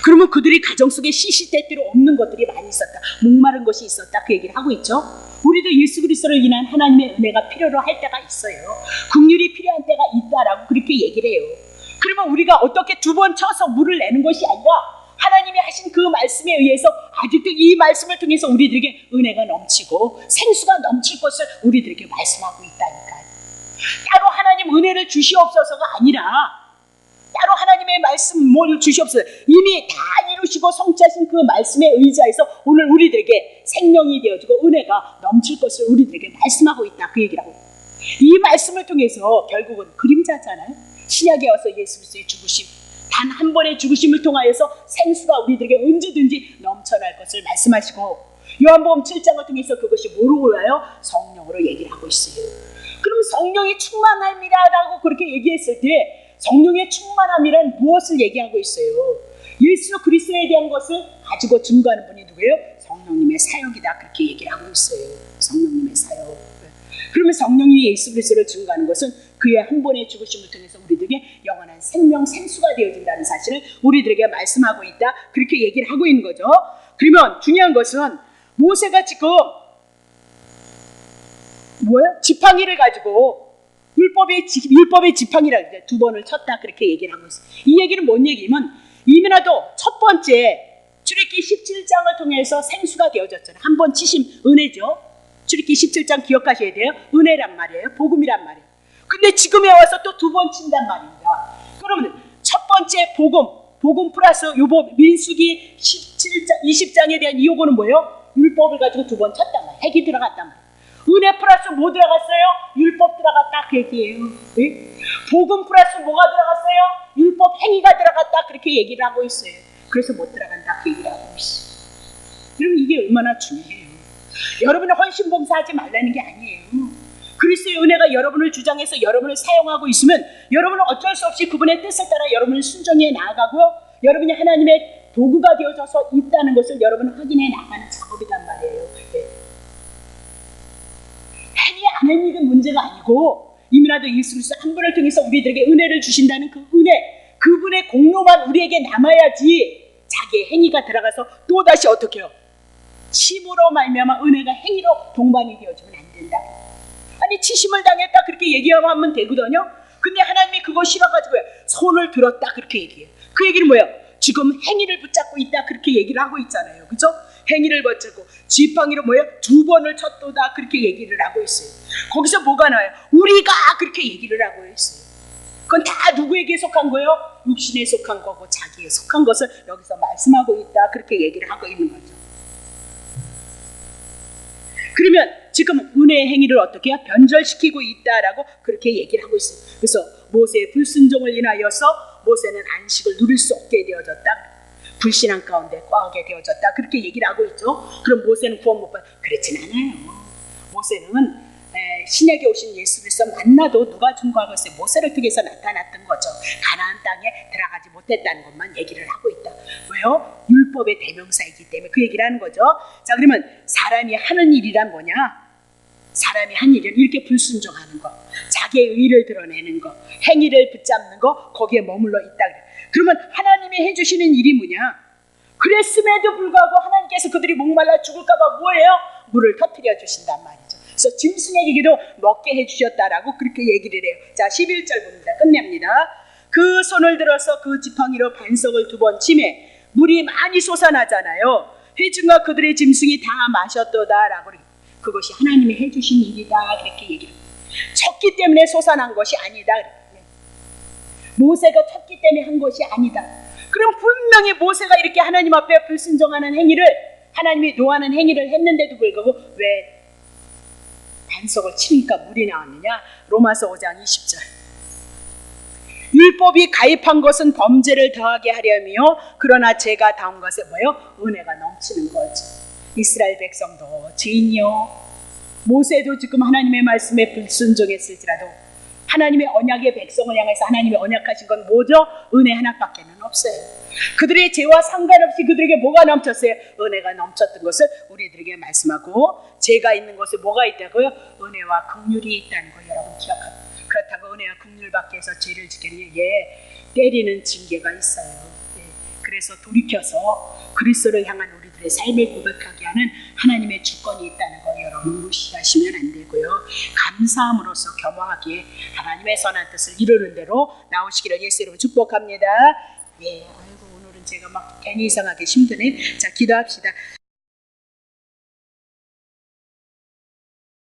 A: 그러면 그들이 가정 속에 시시때때로 없는 것들이 많이 있었다. 목마른 것이 있었다. 그 얘기를 하고 있죠. 우리도 예수 그리스도를 인한 하나님의 은혜가 필요로 할 때가 있어요. 긍휼이 필요한 때가 있다라고 그렇게 얘기를 해요. 그러면 우리가 어떻게 두 번 쳐서 물을 내는 것이 아니라 하나님이 하신 그 말씀에 의해서 아직도 이 말씀을 통해서 우리들에게 은혜가 넘치고 생수가 넘칠 것을 우리들에게 말씀하고 있다니까요. 따로 하나님 은혜를 주시옵소서가 아니라 따로 하나님의 말씀 뭘 주시옵소서 이미 다 이루시고 성취하신 그 말씀에 의지해서 오늘 우리들에게 생명이 되어지고 은혜가 넘칠 것을 우리들에게 말씀하고 있다. 그 얘기라고. 이 말씀을 통해서 결국은 그림자잖아요. 신약에 와서 예수 그리스도의 죽으심, 단 한 번의 죽으심을 통하여서 생수가 우리들에게 언제든지 넘쳐날 것을 말씀하시고 요한복음 7장을 통해서 그것이 뭐로 올라요? 성령으로 얘기를 하고 있어요. 그럼 성령이 충만함이라고 그렇게 얘기했을 때 성령의 충만함이란 무엇을 얘기하고 있어요? 예수 그리스도에 대한 것을 가지고 증거하는 분이 누구예요? 성령님의 사역이다. 그렇게 얘기를 하고 있어요. 성령님의 사역. 그러면 성령님이 예수 그리스도를 증거하는 것은 그의 한 번의 죽으심을 통해서 우리들에게 영원한 생명 생수가 되어진다는 사실을 우리들에게 말씀하고 있다. 그렇게 얘기를 하고 있는 거죠. 그러면 중요한 것은 모세가 지금 뭐야? 지팡이를 가지고 율법의 지팡이라고 이제 두 번을 쳤다. 그렇게 얘기를 하고 있어요. 이 얘기는 뭔 얘기냐면 이민아도 첫 번째 출애굽기 17장을 통해서 생수가 되어졌잖아요. 한 번 치심 은혜죠. 출애굽기 17장 기억하셔야 돼요. 은혜란 말이에요. 복음이란 말이에요. 근데 지금에 와서 또 두 번 친단 말입니다. 그러면 첫 번째 복음 플러스 요법 민수기 17장 20장에 대한 이 요거는 뭐예요? 율법을 가지고 두 번 쳤단 말이에요. 핵이 들어갔단 말이에요. 은혜 플러스 뭐 들어갔어요? 율법 들어갔다. 그 얘기예요. 네? 복음 플러스 뭐가 들어갔어요? 율법 행위가 들어갔다. 그렇게 얘기를 하고 있어요. 그래서 못 들어간다. 그 얘기를 하고 있어요. 그럼 이게 얼마나 중요해요. 여러분은 헌신봉사하지 말라는 게 아니에요. 그리스도의 은혜가 여러분을 주장해서 여러분을 사용하고 있으면 여러분은 어쩔 수 없이 그분의 뜻을 따라 여러분을 순종해 나아가고요. 여러분이 하나님의 도구가 되어져서 있다는 것을 여러분은 확인해 나가는 작업이란 말이에요. 행위 안 하는 일은 문제가 아니고 이미라도 예수 그리스도 한 분을 통해서 우리들에게 은혜를 주신다는 그 은혜, 그분의 공로만 우리에게 남아야지 자기의 행위가 들어가서 또다시 어떻게 해요? 심으로 말미암아 은혜가 행위로 동반이 되어지면 안 된다. 아니 치심을 당했다 그렇게 얘기하면 되거든요. 근데 하나님이 그거 싫어가지고 손을 들었다 그렇게 얘기해요. 그 얘기는 뭐예요? 지금 행위를 붙잡고 있다 그렇게 얘기를 하고 있잖아요. 그죠? 행위를 붙잡고 지팡이로 뭐예요? 두 번을 쳤도다 그렇게 얘기를 하고 있어요. 거기서 뭐가 나와요? 우리가 그렇게 얘기를 하고 있어요. 그건 다 누구에게 속한 거예요? 육신에 속한 거고 자기에 속한 것을 여기서 말씀하고 있다 그렇게 얘기를 하고 있는 거죠. 그러면 지금 은혜의 행위를 어떻게 해요? 변절시키고 있다라고 그렇게 얘기를 하고 있어요. 그래서 모세의 불순종을 인하여서 모세는 안식을 누릴 수 없게 되어졌다. 불신앙 가운데 꽈하게 되어졌다. 그렇게 얘기를 하고 있죠. 그럼 모세는 구원 못 받아? 그렇진 않아요. 모세는 신약에 오신 예수 그리스도 만나도 누가 증거하고 있어요? 모세를 통해서 나타났던 거죠. 가나안 땅에 들어가지 못했다는 것만 얘기를 하고 있다. 왜요? 율법의 대명사이기 때문에 그 얘기를 하는 거죠. 자, 그러면 사람이 하는 일이란 뭐냐? 사람이 한 일은 이렇게 불순종하는 거, 자기의 의를 드러내는 거, 행위를 붙잡는 거, 거기에 머물러 있다. 그러면 하나님이 해주시는 일이 뭐냐? 그랬음에도 불구하고 하나님께서 그들이 목말라 죽을까 봐 뭐예요? 물을 터뜨려 주신단 말이죠. 그래서 짐승에게도 먹게 해주셨다라고 그렇게 얘기를 해요. 자, 11절 봅니다. 끝냅니다. 그 손을 들어서 그 지팡이로 반석을 2번 치매 물이 많이 솟아나잖아요. 회중과 그들의 짐승이 다 마셨도다라고. 그것이 하나님이 해주신 일이다 그렇게 얘기합니다. 쳤기 때문에 솟아난 것이 아니다. 모세가 쳤기 때문에 한 것이 아니다. 그럼 분명히 모세가 이렇게 하나님 앞에 불순종하는 행위를, 하나님이 노하는 행위를 했는데도 불구하고 왜 반석을 치니까 물이 나왔느냐? 로마서 5장 20절. 율법이 가입한 것은 범죄를 더하게 하려며 그러나 죄가 닿은 것에 뭐예요? 은혜가 넘치는 거죠. 이스라엘 백성도 죄인이요. 모세도 지금 하나님의 말씀에 불순종했을지라도 하나님의 언약의 백성을 향해서 하나님의 언약하신 건 뭐죠? 은혜 하나밖에는 없어요. 그들의 죄와 상관없이 그들에게 뭐가 넘쳤어요? 은혜가 넘쳤던 것을 우리들에게 말씀하고, 죄가 있는 곳에 뭐가 있다고요? 은혜와 긍휼이 있다는 거 여러분 기억합니다. 그렇다고 은혜와 긍휼 밖에 해서 죄를 지키는 때리는 징계가 있어요. 그래서 돌이켜서 그리스도를 향한 우리들의 삶을 고백하게 하는 하나님의 주권이 있다는 거 여러분 무시하시면 안 되고요. 감사함으로써 겸허하게 하나님의 선한 뜻을 이루는 대로 나오시기를 예수 이름으로 축복합니다. 아이고 오늘은 제가 막 괜히 이상하게 힘드네. 자, 기도합시다.